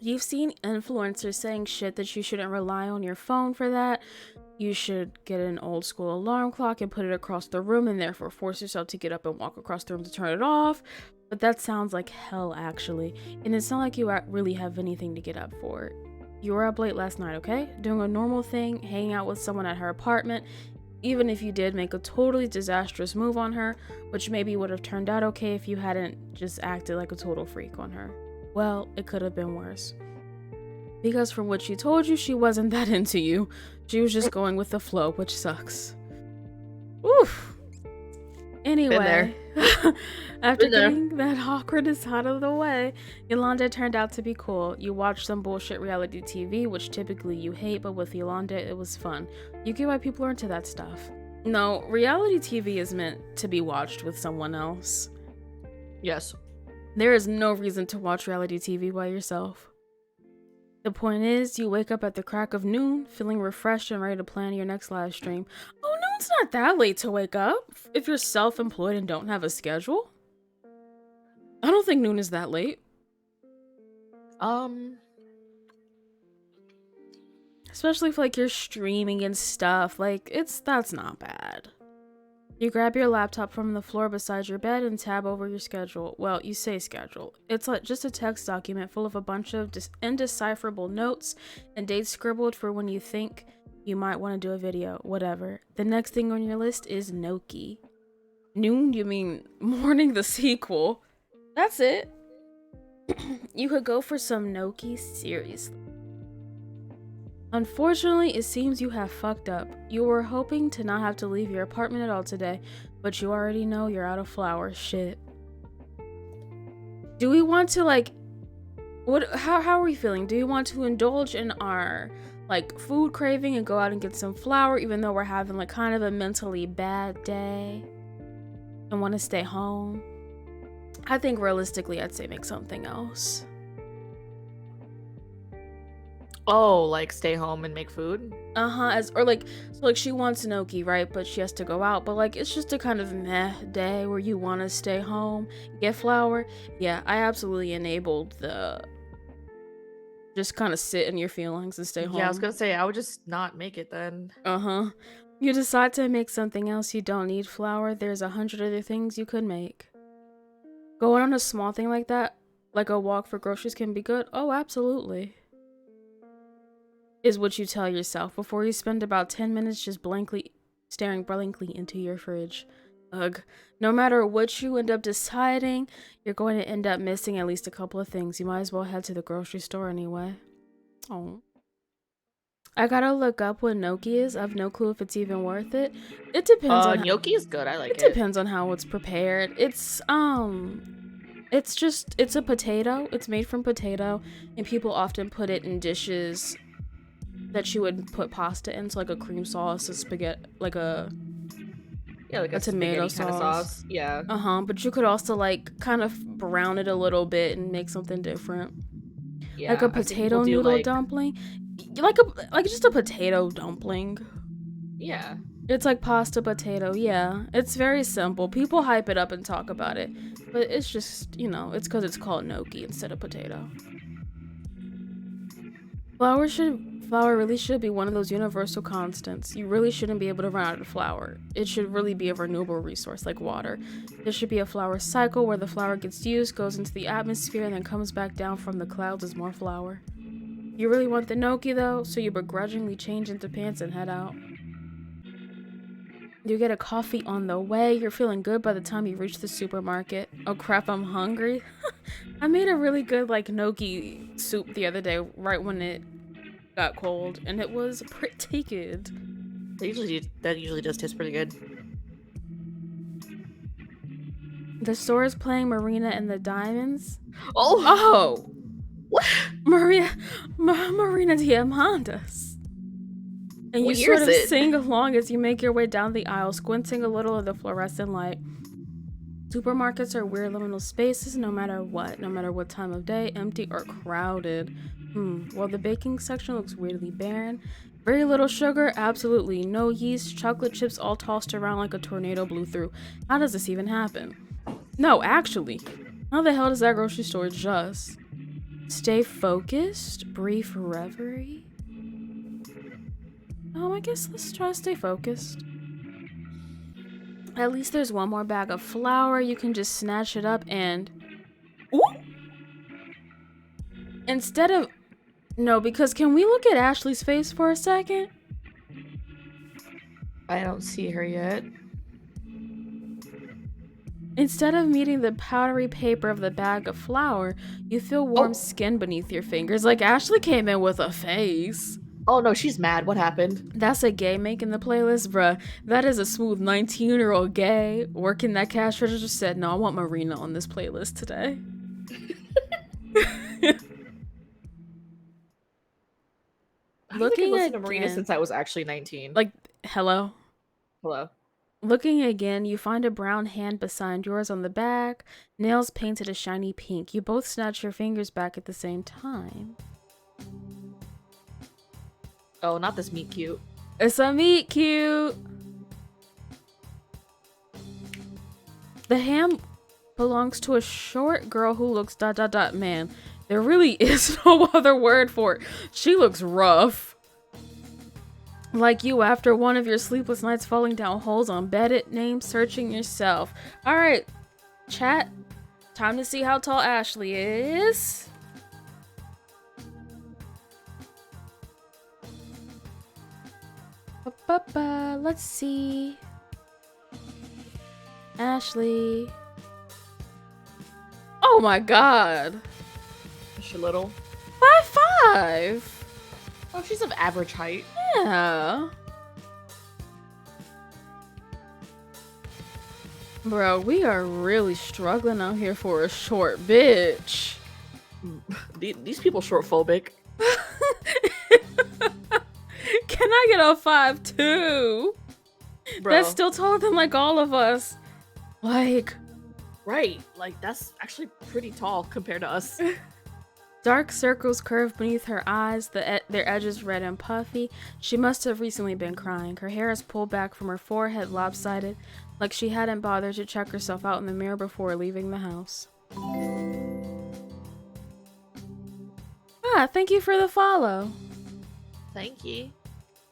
You've seen influencers saying shit that you shouldn't rely on your phone for that. You should get an old school alarm clock and put it across the room and therefore force yourself to get up and walk across the room to turn it off. But that sounds like hell, actually. And it's not like you really have anything to get up for. You were up late last night, okay? Doing a normal thing, hanging out with someone at her apartment. Even if you did make a totally disastrous move on her, which maybe would have turned out okay if you hadn't just acted like a total freak on her. Well, it could have been worse. Because from what she told you, she wasn't that into you. She was just going with the flow, which sucks. Oof. Anyway, after getting that awkwardness out of the way, Yolanda turned out to be cool. You watched some bullshit reality TV, which typically you hate, but with Yolanda, it was fun. You get why people are into that stuff. No, reality TV is meant to be watched with someone else. Yes. There is no reason to watch reality TV by yourself. The point is, you wake up at the crack of noon, feeling refreshed and ready to plan your next live stream. Oh, noon's not that late to wake up if you're self-employed and don't have a schedule. I don't think noon is that late. Especially if like you're streaming and stuff, like that's not bad. You grab your laptop from the floor beside your bed and tab over your schedule. Well, you say schedule. It's like just a text document full of a bunch of indecipherable notes and dates scribbled for when you think you might want to do a video, whatever. The next thing on your list is Noki. Noon, you mean morning the sequel. That's it. You could go for some Noki, seriously. Unfortunately, it seems you have fucked up. You were hoping to not have to leave your apartment at all today, but you already know you're out of flour. Shit. Do we want to like how are we feeling? Do you want to indulge in our like food craving and go out and get some flour even though we're having like kind of a mentally bad day and want to stay home? I think realistically I'd say make something else. Oh, like stay home and make food? So like she wants Enoki, right? But she has to go out. But like it's just a kind of meh day where you want to stay home, get flour. Yeah, I absolutely enabled the just kind of sit in your feelings and stay home. Yeah, I was gonna say I would just not make it then. You decide to make something else. You don't need flour. There's 100 other things you could make. Going on a small thing like that, like a walk for groceries, can be good. Oh, absolutely. Is what you tell yourself before you spend about 10 minutes just staring blankly into your fridge. Ugh. No matter what you end up deciding, you're going to end up missing at least a couple of things. You might as well head to the grocery store anyway. Oh. I gotta look up what gnocchi is. I have no clue if it's even worth it. It depends on gnocchi is good. I like it depends on how it's prepared. It's it's a potato. It's made from potato, and people often put it in dishes that you would put pasta in, so like a cream sauce, a spaghetti, like a tomato sauce. Kind of sauce. Yeah. But you could also like kind of brown it a little bit and make something different. Yeah. Like a potato noodle dumpling. Like just a potato dumpling. Yeah. It's like pasta potato, yeah. It's very simple. People hype it up and talk about it. But it's just, you know, it's because it's called gnocchi instead of potato. Flour really should be one of those universal constants. You really shouldn't be able to run out of flour. It should really be a renewable resource like water. There should be a flour cycle where the flour gets used, goes into the atmosphere, and then comes back down from the clouds as more flour. You really want the gnocchi though, so you begrudgingly change into pants and head out. You get a coffee on the way. You're feeling good by the time you reach the supermarket. Oh crap, I'm hungry. I made a really good like gnocchi soup the other day right when it got cold, and it was pretty good. That usually does taste pretty good. The store is playing Marina and the Diamonds. Oh! What? Marina Diamandas. And you sort of sing along as you make your way down the aisle, squinting a little at the fluorescent light. Supermarkets are weird liminal spaces no matter what time of day, empty or crowded. Well, the baking section looks weirdly barren. Very little sugar, absolutely no yeast, chocolate chips all tossed around like a tornado blew through. How does this even happen? No, actually, how the hell does that grocery store just? Stay focused, brief reverie. I guess let's try to stay focused. At least there's one more bag of flour. You can just snatch it up and... Ooh! Instead of... No, because can we look at Ashley's face for a second? I don't see her yet. Instead of meeting the powdery paper of the bag of flour, you feel warm skin beneath your fingers. Like Ashley came in with a face. Oh no, she's mad. What happened? That's a gay making the playlist, bruh. That is a smooth 19-year-old gay working that cash register said, no, I want Marina on this playlist today. Looking at Marina since I was actually 19. Like, hello? Hello. Looking again, you find a brown hand beside yours on the back, nails painted a shiny pink. You both snatch your fingers back at the same time. Oh, not this meet cute. It's a meet cute. The hand belongs to a short girl who looks ... Man, there really is no other word for it. She looks rough. Like you after one of your sleepless nights falling down holes on Reddit, name searching yourself. Alright, chat. Time to see how tall Ashley is. Let's see. Ashley. Oh my god. Is she little? 5'5". Oh, she's of average height. Yeah. Bro, we are really struggling out here for a short bitch. These people short phobic. Can I get a 5'2"? Bro. That's still taller than like all of us. Like, right. Like that's actually pretty tall compared to us. Dark circles curve beneath her eyes, their edges red and puffy. She must have recently been crying. Her hair is pulled back from her forehead, lopsided, like she hadn't bothered to check herself out in the mirror before leaving the house. Thank you for the follow. Thank you.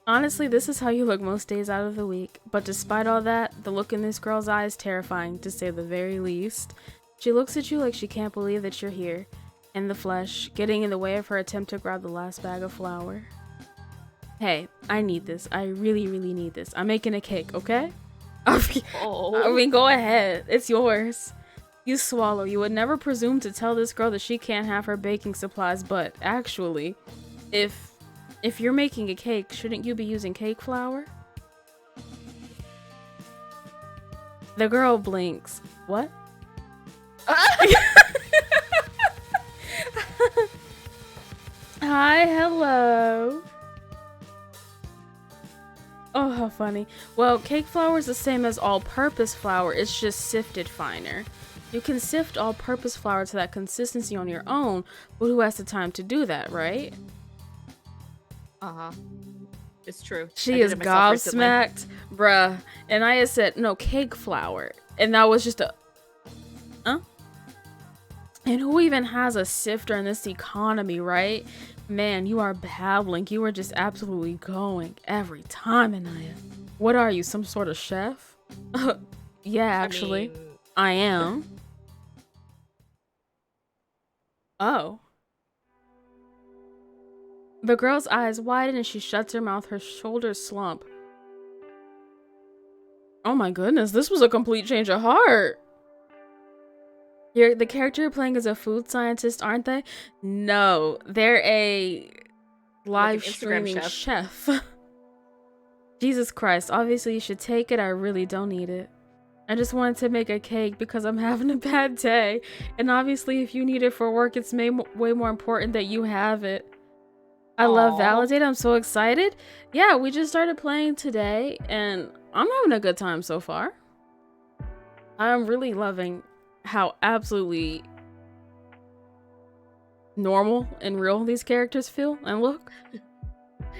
Honestly, this is how you look most days out of the week. But despite all that, the look in this girl's eye is terrifying, to say the very least. She looks at you like she can't believe that you're here. In the flesh, getting in the way of her attempt to grab the last bag of flour. Hey, I need this. I really, really need this. I'm making a cake, okay? I mean, go ahead. It's yours. You swallow. You would never presume to tell this girl that she can't have her baking supplies, but actually, if you're making a cake, shouldn't you be using cake flour? The girl blinks. What? Hi, hello. Oh, how funny. Well, cake flour is the same as all-purpose flour. It's just sifted finer. You can sift all-purpose flour to that consistency on your own, but who has the time to do that, right? Uh-huh. It's true. She is gobsmacked. Bruh. And I had said, no, cake flour. And that was just a... Huh? And who even has a sifter in this economy, right? Man, you are babbling. You are just absolutely going every time, Anaya. What are you, some sort of chef? Yeah, actually. I am. Oh. The girl's eyes widen and she shuts her mouth, her shoulders slump. Oh my goodness, this was a complete change of heart. The character you're playing is a food scientist, aren't they? No, they're a live streaming chef. Jesus Christ, obviously you should take it. I really don't need it. I just wanted to make a cake because I'm having a bad day. And obviously if you need it for work, it's way more important that you have it. I love Validate. I'm so excited. Yeah, we just started playing today and I'm having a good time so far. I'm really loving how absolutely normal and real these characters feel and look.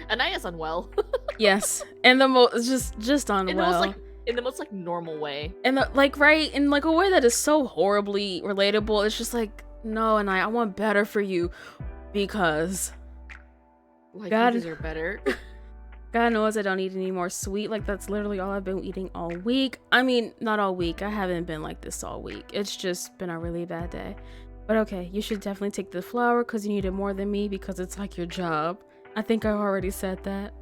Anaya's unwell. Yes, and the most just unwell. In the most normal way. And right in a way that is so horribly relatable. It's just like, no, Anaya, I want better for you because God, you deserve better. God knows I don't eat any more sweet. That's literally all I've been eating all week. I mean, not all week. I haven't been like this all week. It's just been a really bad day. But okay, you should definitely take the flour because you need it more than me because it's like your job. I think I already said that.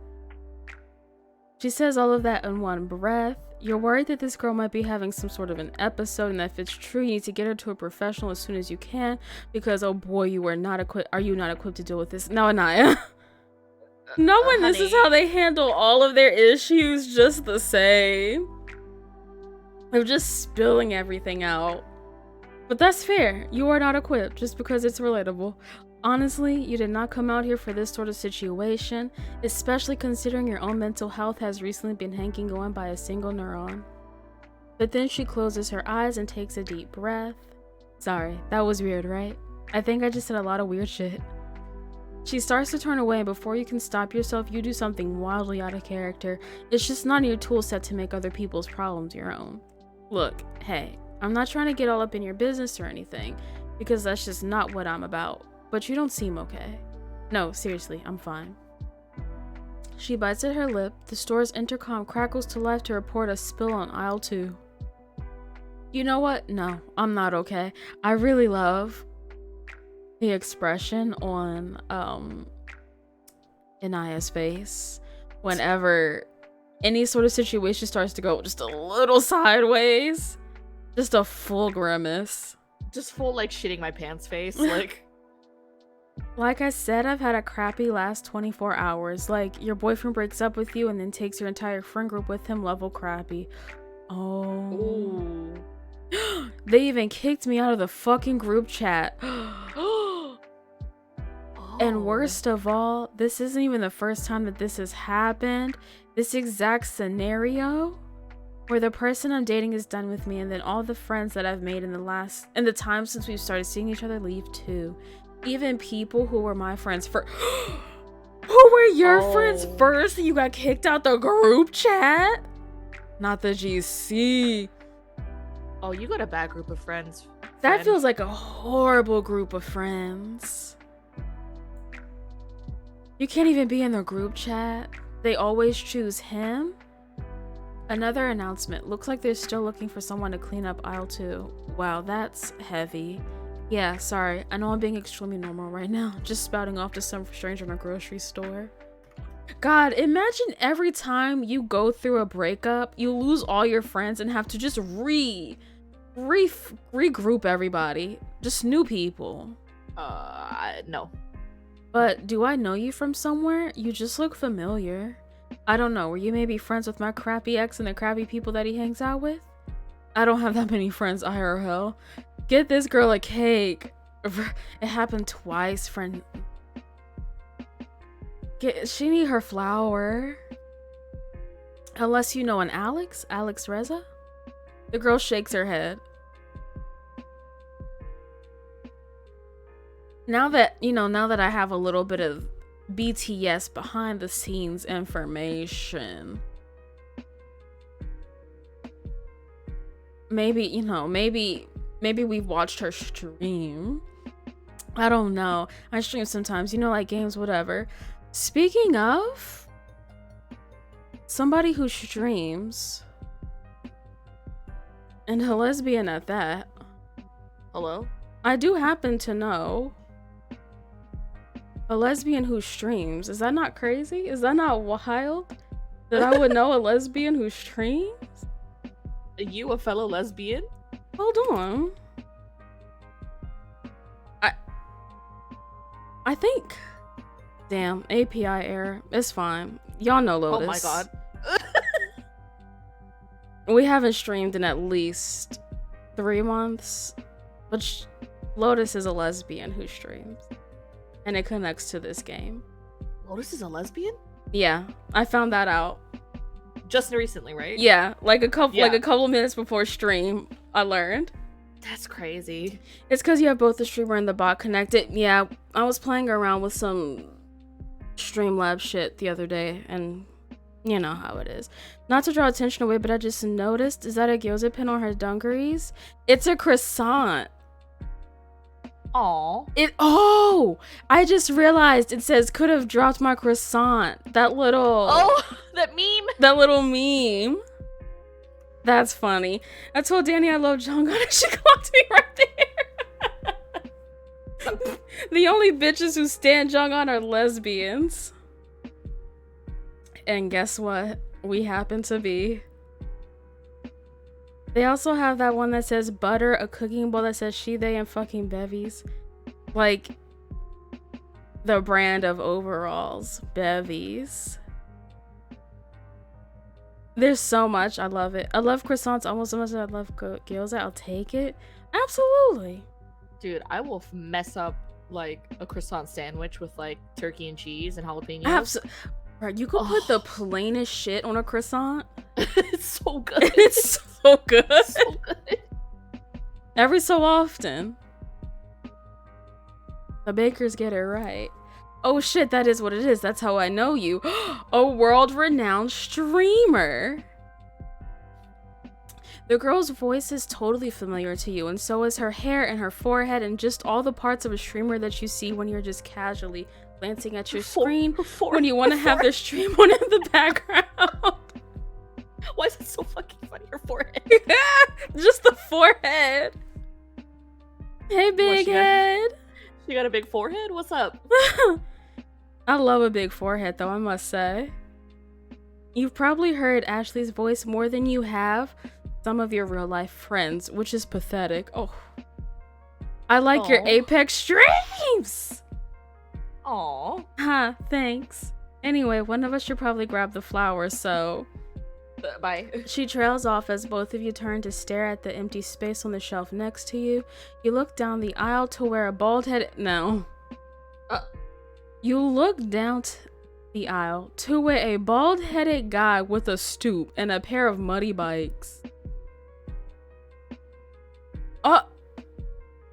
She says all of that in one breath. You're worried that this girl might be having some sort of an episode, and that if it's true, you need to get her to a professional as soon as you can because, oh boy, you are not equipped. Are you not equipped to deal with this? No, Anaya. Knowing this is how they handle all of their issues just the same. They're just spilling everything out. But that's fair. You are not equipped just because it's relatable. Honestly, you did not come out here for this sort of situation, especially considering your own mental health has recently been hanging on by a single neuron. But then she closes her eyes and takes a deep breath. Sorry, that was weird, right? I think I just said a lot of weird shit. She starts to turn away, and before you can stop yourself, you do something wildly out of character. It's just not in your tool set to make other people's problems your own. Look, hey, I'm not trying to get all up in your business or anything, because that's just not what I'm about. But you don't seem okay. No, seriously, I'm fine. She bites at her lip. The store's intercom crackles to life to report a spill on aisle 2. You know what? No, I'm not okay. I really love the expression on Anaya's face whenever any sort of situation starts to go just a little sideways. Just a full grimace. Just full shitting my pants face. Like I said, I've had a crappy last 24 hours. Your boyfriend breaks up with you and then takes your entire friend group with him, level crappy. Oh. Ooh. They even kicked me out of the fucking group chat. And worst of all, this isn't even the first time that this has happened. This exact scenario where the person I'm dating is done with me and then all the friends that I've made in the time since we've started seeing each other leave too. Even people who were my friends first. Who were your friends first? You got kicked out the group chat? Not the GC. Oh, you got a bad group of friends. That feels like a horrible group of friends. You can't even be in their group chat. They always choose him. Another announcement. Looks like they're still looking for someone to clean up aisle 2. Wow, that's heavy. Yeah, sorry. I know I'm being extremely normal right now. Just spouting off to some stranger in a grocery store. God, imagine every time you go through a breakup, you lose all your friends and have to just regroup everybody. Just new people. No. But do I know you from somewhere? You just look familiar. I don't know. Were you maybe friends with my crappy ex and the crappy people that he hangs out with? I don't have that many friends IRL. Get this girl a cake. It happened twice, friend. She need her flower. Unless you know an Alex Reza? The girl shakes her head. Now that I have a little bit of BTS behind the scenes information, maybe we've watched her stream. I don't know. I stream sometimes, like games, whatever. Speaking of somebody who streams, and a lesbian at that. Hello? I do happen to know a lesbian who streams. Is that not crazy? Is that not wild? That I would know a lesbian who streams? Are you a fellow lesbian? Hold on. I think. Damn, API error. It's fine. Y'all know Lotus. Oh my god. We haven't streamed in at least 3 months. But Lotus is a lesbian who streams. And it connects to this game. Lotus is a lesbian? Yeah, I found that out. Just recently, right? Yeah, like a couple minutes before stream, I learned. That's crazy. It's because you have both the streamer and the bot connected. Yeah, I was playing around with some Streamlabs shit the other day, and you know how it is. Not to draw attention away, but I just noticed, is that a gyoza pin on her dungarees? It's a croissant. Aw. I just realized it says could have dropped my croissant. That little that meme. That little meme. That's funny. I told Danny I love Jungkook and she clocked me right there. The only bitches who stand Jungkook are lesbians. And guess what? We happen to be. They also have that one that says butter, a cooking bowl that says she, they, and fucking bevies. Like the brand of overalls. Bevies. There's so much. I love it. I love croissants almost as much as I love gyoza. I'll take it. Absolutely. Dude, I will mess up like a croissant sandwich with like turkey and cheese and jalapenos. Right, you could put the plainest shit on a croissant. It's so good. It's so good. So good. Every so often. The bakers get it right. Oh shit, that is what it is. That's how I know you. A world-renowned streamer. The girl's voice is totally familiar to you, and so is her hair and her forehead and just all the parts of a streamer that you see when you're just casually glancing at your screen when you want to have their stream on in the background. Why is it so fucking funny? Her forehead. Just the forehead. Hey, big head. She got a big forehead? What's up? I love a big forehead, though, I must say. You've probably heard Ashley's voice more than you have some of your real-life friends, which is pathetic. Oh. I like your Apex streams! Aw. Huh, thanks. Anyway, one of us should probably grab the flower, so... Bye. She trails off as both of you turn to stare at the empty space on the shelf next to you. You look down the aisle to where a bald-headed... No. You look down the aisle to where a bald-headed guy with a stoop and a pair of muddy bikes.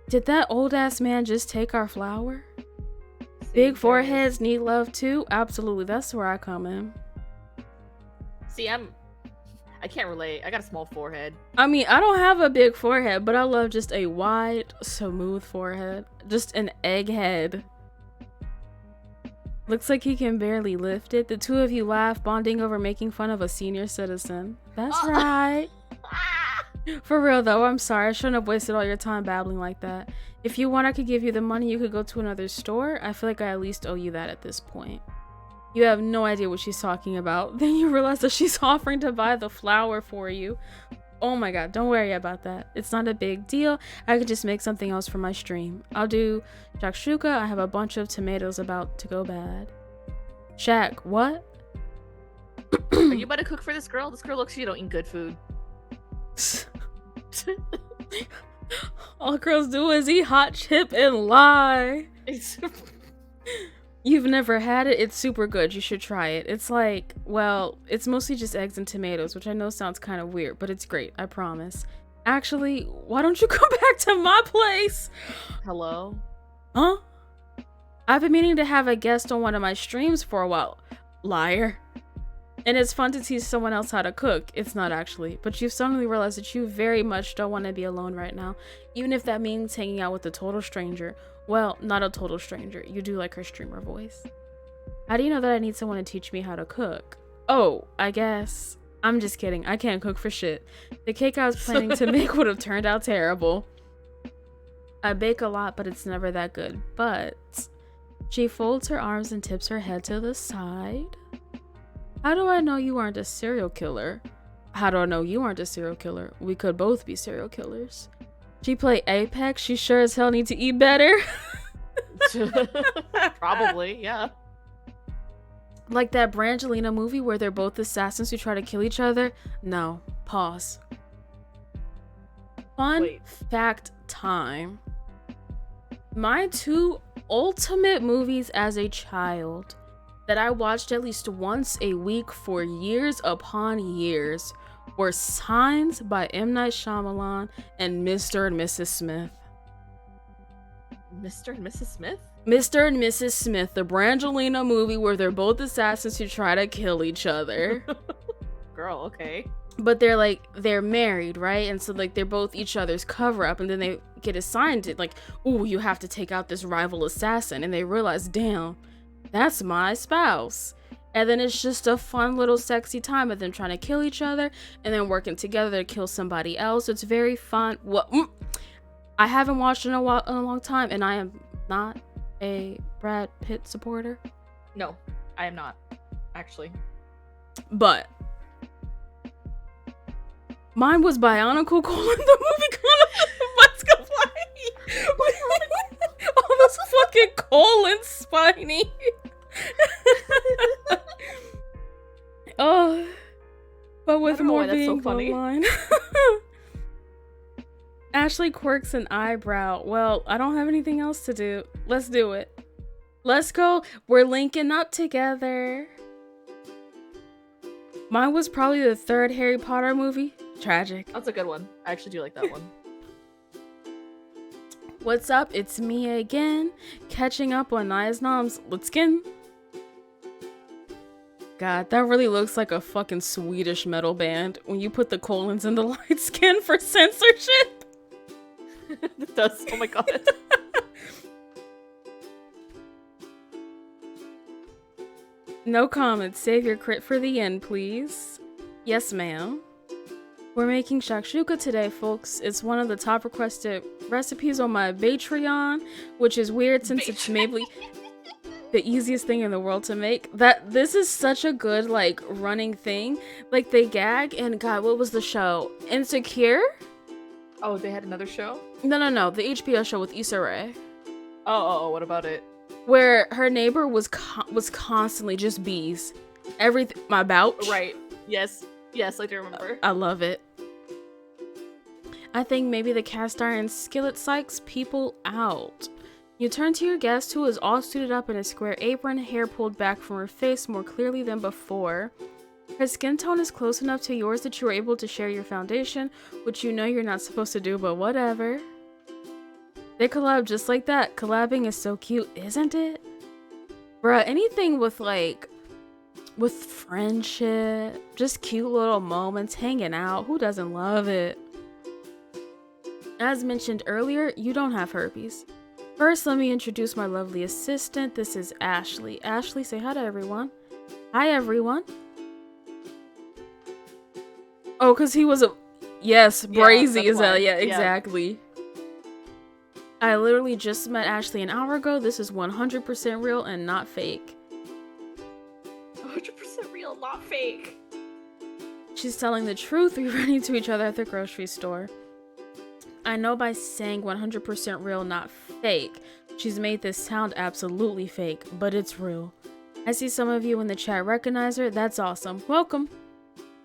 Did that old-ass man just take our flower? Big foreheads need love too? Absolutely, that's where I come in. See, I can't relate. I got a small forehead. I mean, I don't have a big forehead, but I love just a wide, smooth forehead. Just an egghead. Looks like he can barely lift it. The two of you laugh, bonding over making fun of a senior citizen. That's right. For real though, I'm sorry. I shouldn't have wasted all your time babbling like that. If you want, I could give you the money. You could go to another store. I feel like I at least owe you that at this point. You have no idea what she's talking about. Then you realize that she's offering to buy the flower for you. Oh my god, don't worry about that. It's not a big deal. I could just make something else for my stream. I'll do shakshuka. I have a bunch of tomatoes about to go bad. Shaq, what? Are you about to cook for this girl? This girl looks like you don't eat good food. All girls do is eat hot chip and lie. You've never had it? It's super good. You should try it. It's like, well, it's mostly just eggs and tomatoes, which I know sounds kind of weird, but it's great. I promise. Actually, why don't you come back to my place? Hello? Huh? I've been meaning to have a guest on one of my streams for a while. Liar. And it's fun to teach someone else how to cook. It's not actually. But you've suddenly realized that you very much don't want to be alone right now. Even if that means hanging out with a total stranger. Well, not a total stranger. You do like her streamer voice. How do you know that I need someone to teach me how to cook? Oh, I guess. I'm just kidding. I can't cook for shit. The cake I was planning to make would have turned out terrible. I bake a lot, but it's never that good. But she folds her arms and tips her head to the side. How do I know you aren't a serial killer? How do I know you aren't a serial killer? We could both be serial killers. She play Apex? She sure as hell need to eat better. Probably, yeah. Like that Brangelina movie where they're both assassins who try to kill each other? No. Pause. Fun fact time. My two ultimate movies as a child that I watched at least once a week for years upon years were Signs by M. Night Shyamalan and Mr. and Mrs. Smith. Mr. and Mrs. Smith? Mr. and Mrs. Smith, the Brangelina movie where they're both assassins who try to kill each other. Girl, okay. But they're married, right? And so like they're both each other's cover up, and then they get assigned to like, ooh, you have to take out this rival assassin, and they realize, damn, that's my spouse. And then it's just a fun little sexy time of them trying to kill each other and then working together to kill somebody else. It's very fun. I haven't watched it in a long time, and I am not a Brad Pitt supporter. No, I am not, actually. But mine was Bionicle colon the movie Let's go fly. All those fucking colons, Spiny. Oh, but with more being so funny. Line. Ashley quirks an eyebrow. Well, I don't have anything else to do. Let's do it. Let's go. We're linking up together. Mine was probably the third Harry Potter movie. Tragic. That's a good one. I actually do like that one. What's up? It's me again. Catching up on Naya's Noms. Let's skin. God, that really looks like a fucking Swedish metal band when you put the colons in the light skin for censorship. It does. Oh my god. No comments. Save your crit for the end, please. Yes, ma'am. We're making shakshuka today, folks. It's one of the top requested recipes on my Patreon, which is weird since it's maybe the easiest thing in the world to make. This is such a good like running thing. Like they gag and God, what was the show? Insecure? Oh, they had another show? No, the HBO show with Issa Rae. Oh, what about it? Where her neighbor was constantly just bees. Everything. My bouch. Right. Yes, I do remember. I love it. I think maybe the cast iron skillet psychs people out. You turn to your guest, who is all suited up in a square apron, hair pulled back from her face more clearly than before. Her skin tone is close enough to yours that you are able to share your foundation, which you know you're not supposed to do, but whatever. They collab just like that. Collabing is so cute, isn't it? Bruh, anything with friendship, just cute little moments, hanging out, who doesn't love it? As mentioned earlier, you don't have herpes. First, let me introduce my lovely assistant. This is Ashley. Ashley, say hi to everyone. Hi, everyone. Oh, because he was a... Yes, brazy as hell. Yeah, exactly. I literally just met Ashley an hour ago. This is 100% real and not fake. 100% real, not fake. she's telling the truth, we ran into each other at the grocery store. I know by saying 100% real, not fake, she's made this sound absolutely fake, but it's real. I see some of you in the chat recognize her. That's awesome. Welcome.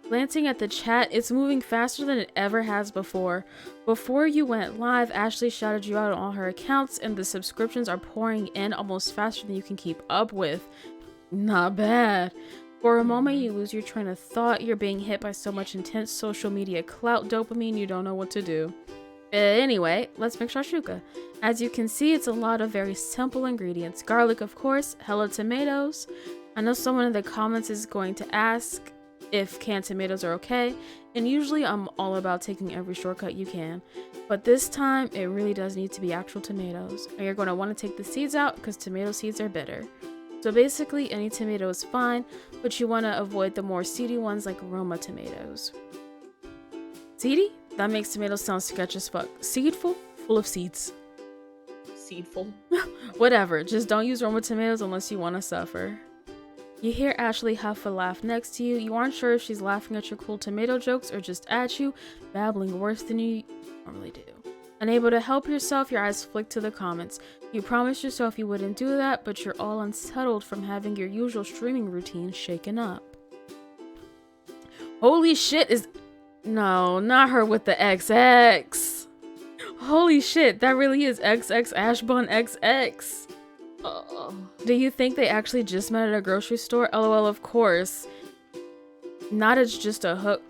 Glancing at the chat, it's moving faster than it ever has before. Before you went live, Ashley shouted you out on all her accounts, and the subscriptions are pouring in almost faster than you can keep up with. Not bad. For a moment, you lose your train of thought. You're being hit by so much intense social media clout dopamine, you don't know what to do. Anyway, let's make shakshuka. As you can see, it's a lot of very simple ingredients. Garlic, of course, hella tomatoes. I know someone in the comments is going to ask if canned tomatoes are okay, and usually I'm all about taking every shortcut you can. But this time, it really does need to be actual tomatoes. And you're going to want to take the seeds out because tomato seeds are bitter. So basically, any tomato is fine, but you want to avoid the more seedy ones like Roma tomatoes. Seedy? That makes tomatoes sound sketch as fuck. Seedful? Full of seeds. Seedful. Whatever, just don't use Roma tomatoes unless you want to suffer. You hear Ashley huff a laugh next to you. You aren't sure if she's laughing at your cool tomato jokes or just at you, babbling worse than you normally do. Unable to help yourself, your eyes flick to the comments. You promised yourself you wouldn't do that, but you're all unsettled from having your usual streaming routine shaken up. Holy shit, is... No, not her with the XX. Holy shit, that really is XX Ashbun XX. Do you think they actually just met at a grocery store? LOL, of course. Not it's just a hook.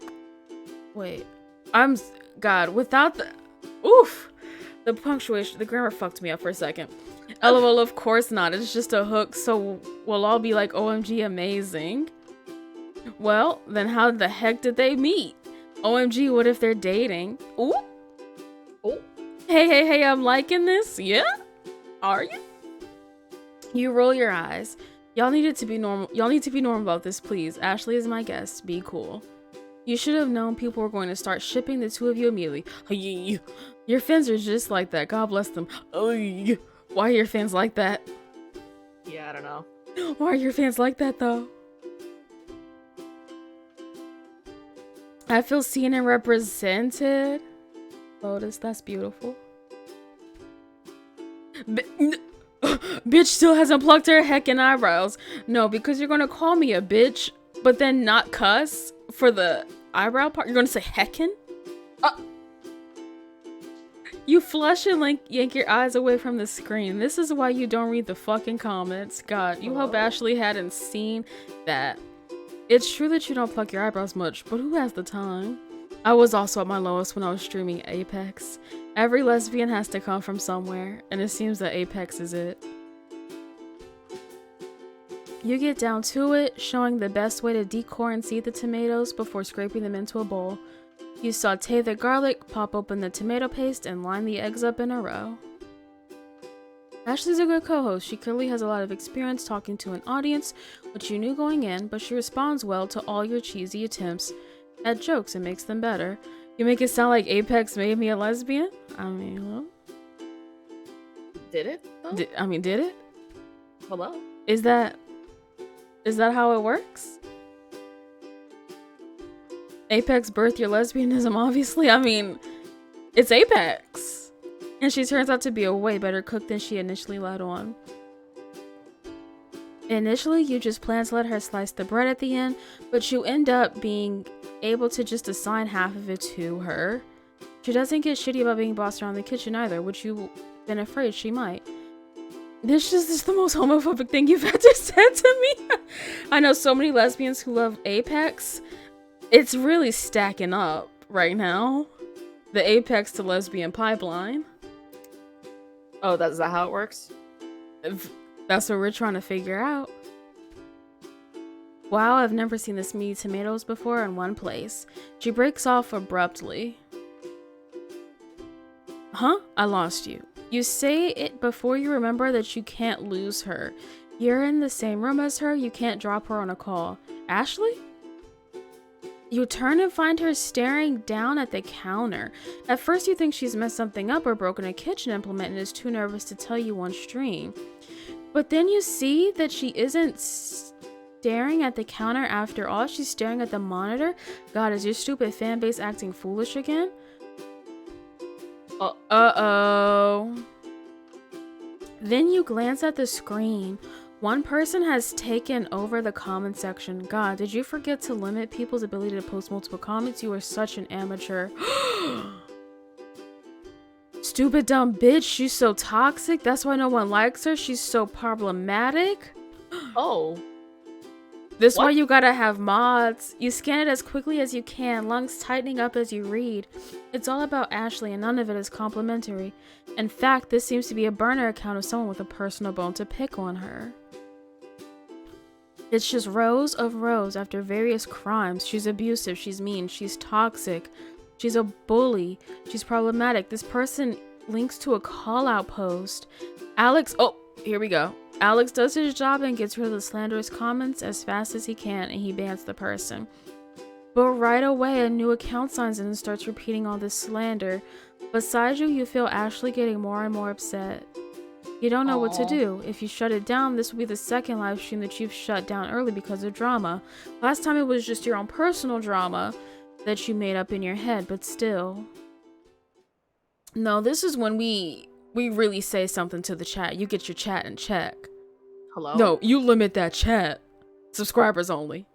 Wait. God, without the... Oof! The punctuation, the grammar fucked me up for a second. LOL, of course not. It's just a hook, so we'll all be like, OMG, amazing. Well, then how the heck did they meet? OMG, what if they're dating? Ooh. Oh. Hey, I'm liking this. Yeah? Are you? You roll your eyes. Y'all need to be normal about this, please. Ashley is my guest. Be cool. You should have known people were going to start shipping the two of you immediately. Your fans are just like that. God bless them. Why are your fans like that? Yeah, I don't know. Why are your fans like that, though? I feel seen and represented. Lotus, that's beautiful. Bitch still hasn't plucked her heckin' eyebrows. No, because you're gonna call me a bitch, but then not cuss for the eyebrow part. You're gonna say heckin'? You flush and yank your eyes away from the screen. This is why you don't read the fucking comments. God, you hope Ashley hadn't seen that. It's true that you don't pluck your eyebrows much, but who has the time? I was also at my lowest when I was streaming Apex. Every lesbian has to come from somewhere, and it seems that Apex is it. You get down to it, showing the best way to decore and seed the tomatoes before scraping them into a bowl. You saute the garlic, pop open the tomato paste, and line the eggs up in a row. Ashley's a good co-host. She clearly has a lot of experience talking to an audience, which you knew going in, but she responds well to all your cheesy attempts at jokes and makes them better. You make it sound like Apex made me a lesbian? I mean, well... Did it? Though? Did it? Hello? Is that how it works? Apex birthed your lesbianism, obviously. I mean, it's Apex. And she turns out to be a way better cook than she initially let on. Initially, you just plan to let her slice the bread at the end, but you end up being able to just assign half of it to her. She doesn't get shitty about being bossed around the kitchen either, which you've been afraid she might. This is the most homophobic thing you've ever said to me. I know so many lesbians who love Apex. It's really stacking up right now. The Apex to lesbian pipeline. Oh, that's that how it works? That's what we're trying to figure out. Wow, I've never seen this many tomatoes before in one place. She breaks off abruptly. Huh? I lost you. You say it before you remember that you can't lose her. You're in the same room as her, you can't drop her on a call. Ashley? You turn and find her staring down at the counter. At first you think she's messed something up or broken a kitchen implement and is too nervous to tell you on stream. But then you see that she isn't staring at the counter after all? She's staring at the monitor? God, is your stupid fan base acting foolish again? Uh-oh. Then you glance at the screen. One person has taken over the comment section. God, did you forget to limit people's ability to post multiple comments? You are such an amateur. Stupid dumb bitch, she's so toxic. That's why no one likes her. She's so problematic. Oh. This What? why you gotta have mods. You scan it as quickly as you can, lungs tightening up as you read. It's all about Ashley and none of it is complimentary. In fact, this seems to be a burner account of someone with a personal bone to pick on her. It's just rows of rows after various crimes. She's abusive, she's mean, she's toxic, she's a bully, she's problematic. This person links to a call-out post. Alex, oh, here we go. Alex does his job and gets rid of the slanderous comments as fast as he can, and he bans the person. But right away, a new account signs in and starts repeating all this slander. Beside you, you feel Ashley getting more and more upset. You don't know what to do. If you shut it down, this will be the second live stream that you've shut down early because of drama. Last time it was just your own personal drama that you made up in your head, but still. No, this is when we really say something to the chat. You get your chat in check. Hello? No, you limit that chat. Subscribers only.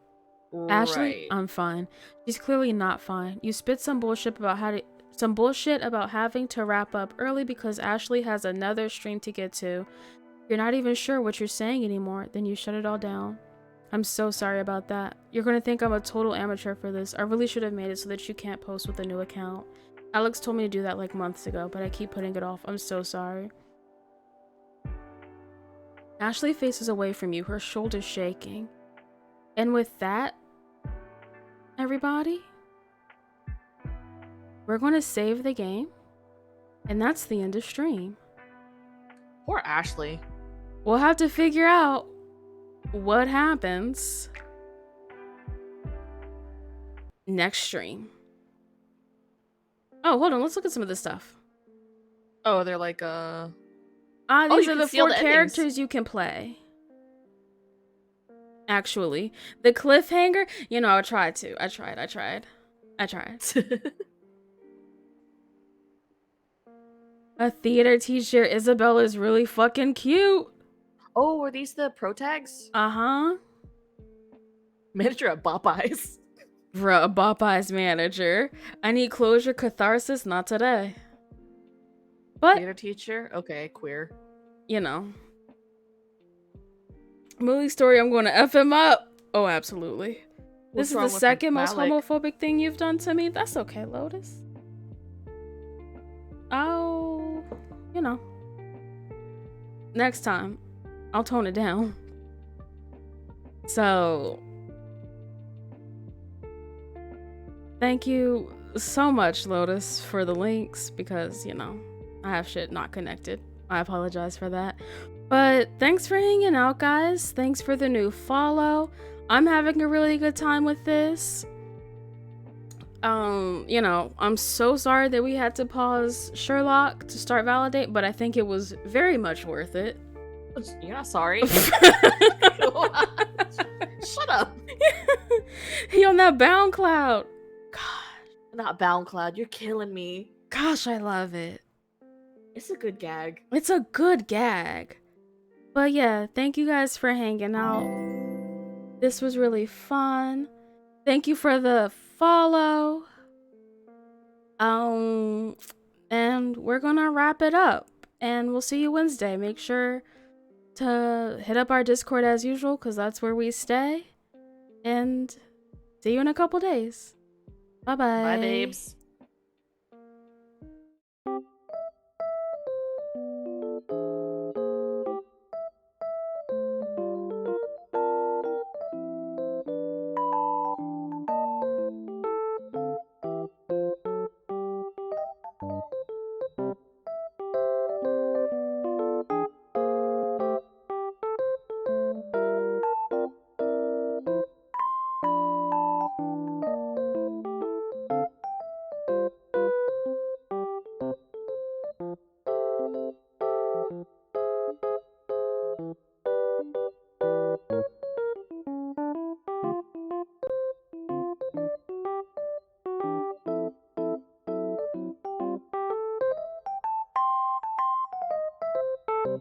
Right. Ashley, I'm fine. She's clearly not fine. You spit some bullshit about having to wrap up early because Ashley has another stream to get to. You're not even sure what you're saying anymore. Then you shut it all down. I'm so sorry about that. You're gonna think I'm a total amateur for this. I really should have made it so that you can't post with a new account. Alex told me to do that like months ago, but I keep putting it off. I'm so sorry. Ashley faces away from you, her shoulders shaking. And with that, everybody, we're going to save the game. And that's the end of stream. Poor Ashley. We'll have to figure out what happens next stream. Oh, hold on. Let's look at some of this stuff. Oh, they're like, These you are can the seal 4 the endings. characters you can play. Actually, the cliffhanger, you know, I tried. A theater teacher, Isabel is really fucking cute. Oh, were these the pro tags? Uh-huh. Manager at Popeyes. Bruh, a Popeye's manager. I need closure, catharsis, not today. But, Theater teacher? Okay, queer. you know. Movie story, I'm going to F him up. Oh, absolutely. What's This is wrong the with second most Malik? homophobic thing you've done to me. That's okay, Lotus. Oh, you know. Next time, I'll tone it down. So, thank you so much, Lotus, for the links because, you know, I have shit not connected. I apologize for that. But thanks for hanging out, guys. Thanks for the new follow. I'm having a really good time with this. You know, I'm so sorry that we had to pause Sherlock to start Validate, but I think it was very much worth it. You're not sorry. Shut up. He on that bound cloud. Gosh, Not Bound Cloud. You're killing me. gosh, I love it. It's a good gag. It's a good gag. But yeah, thank you guys for hanging out. This was really fun. Thank you for the follow. And we're gonna wrap it up. And we'll see you Wednesday. Make sure to hit up our Discord as usual, because that's where we stay. And see you in a couple days. Bye-bye. Bye, babes. bye.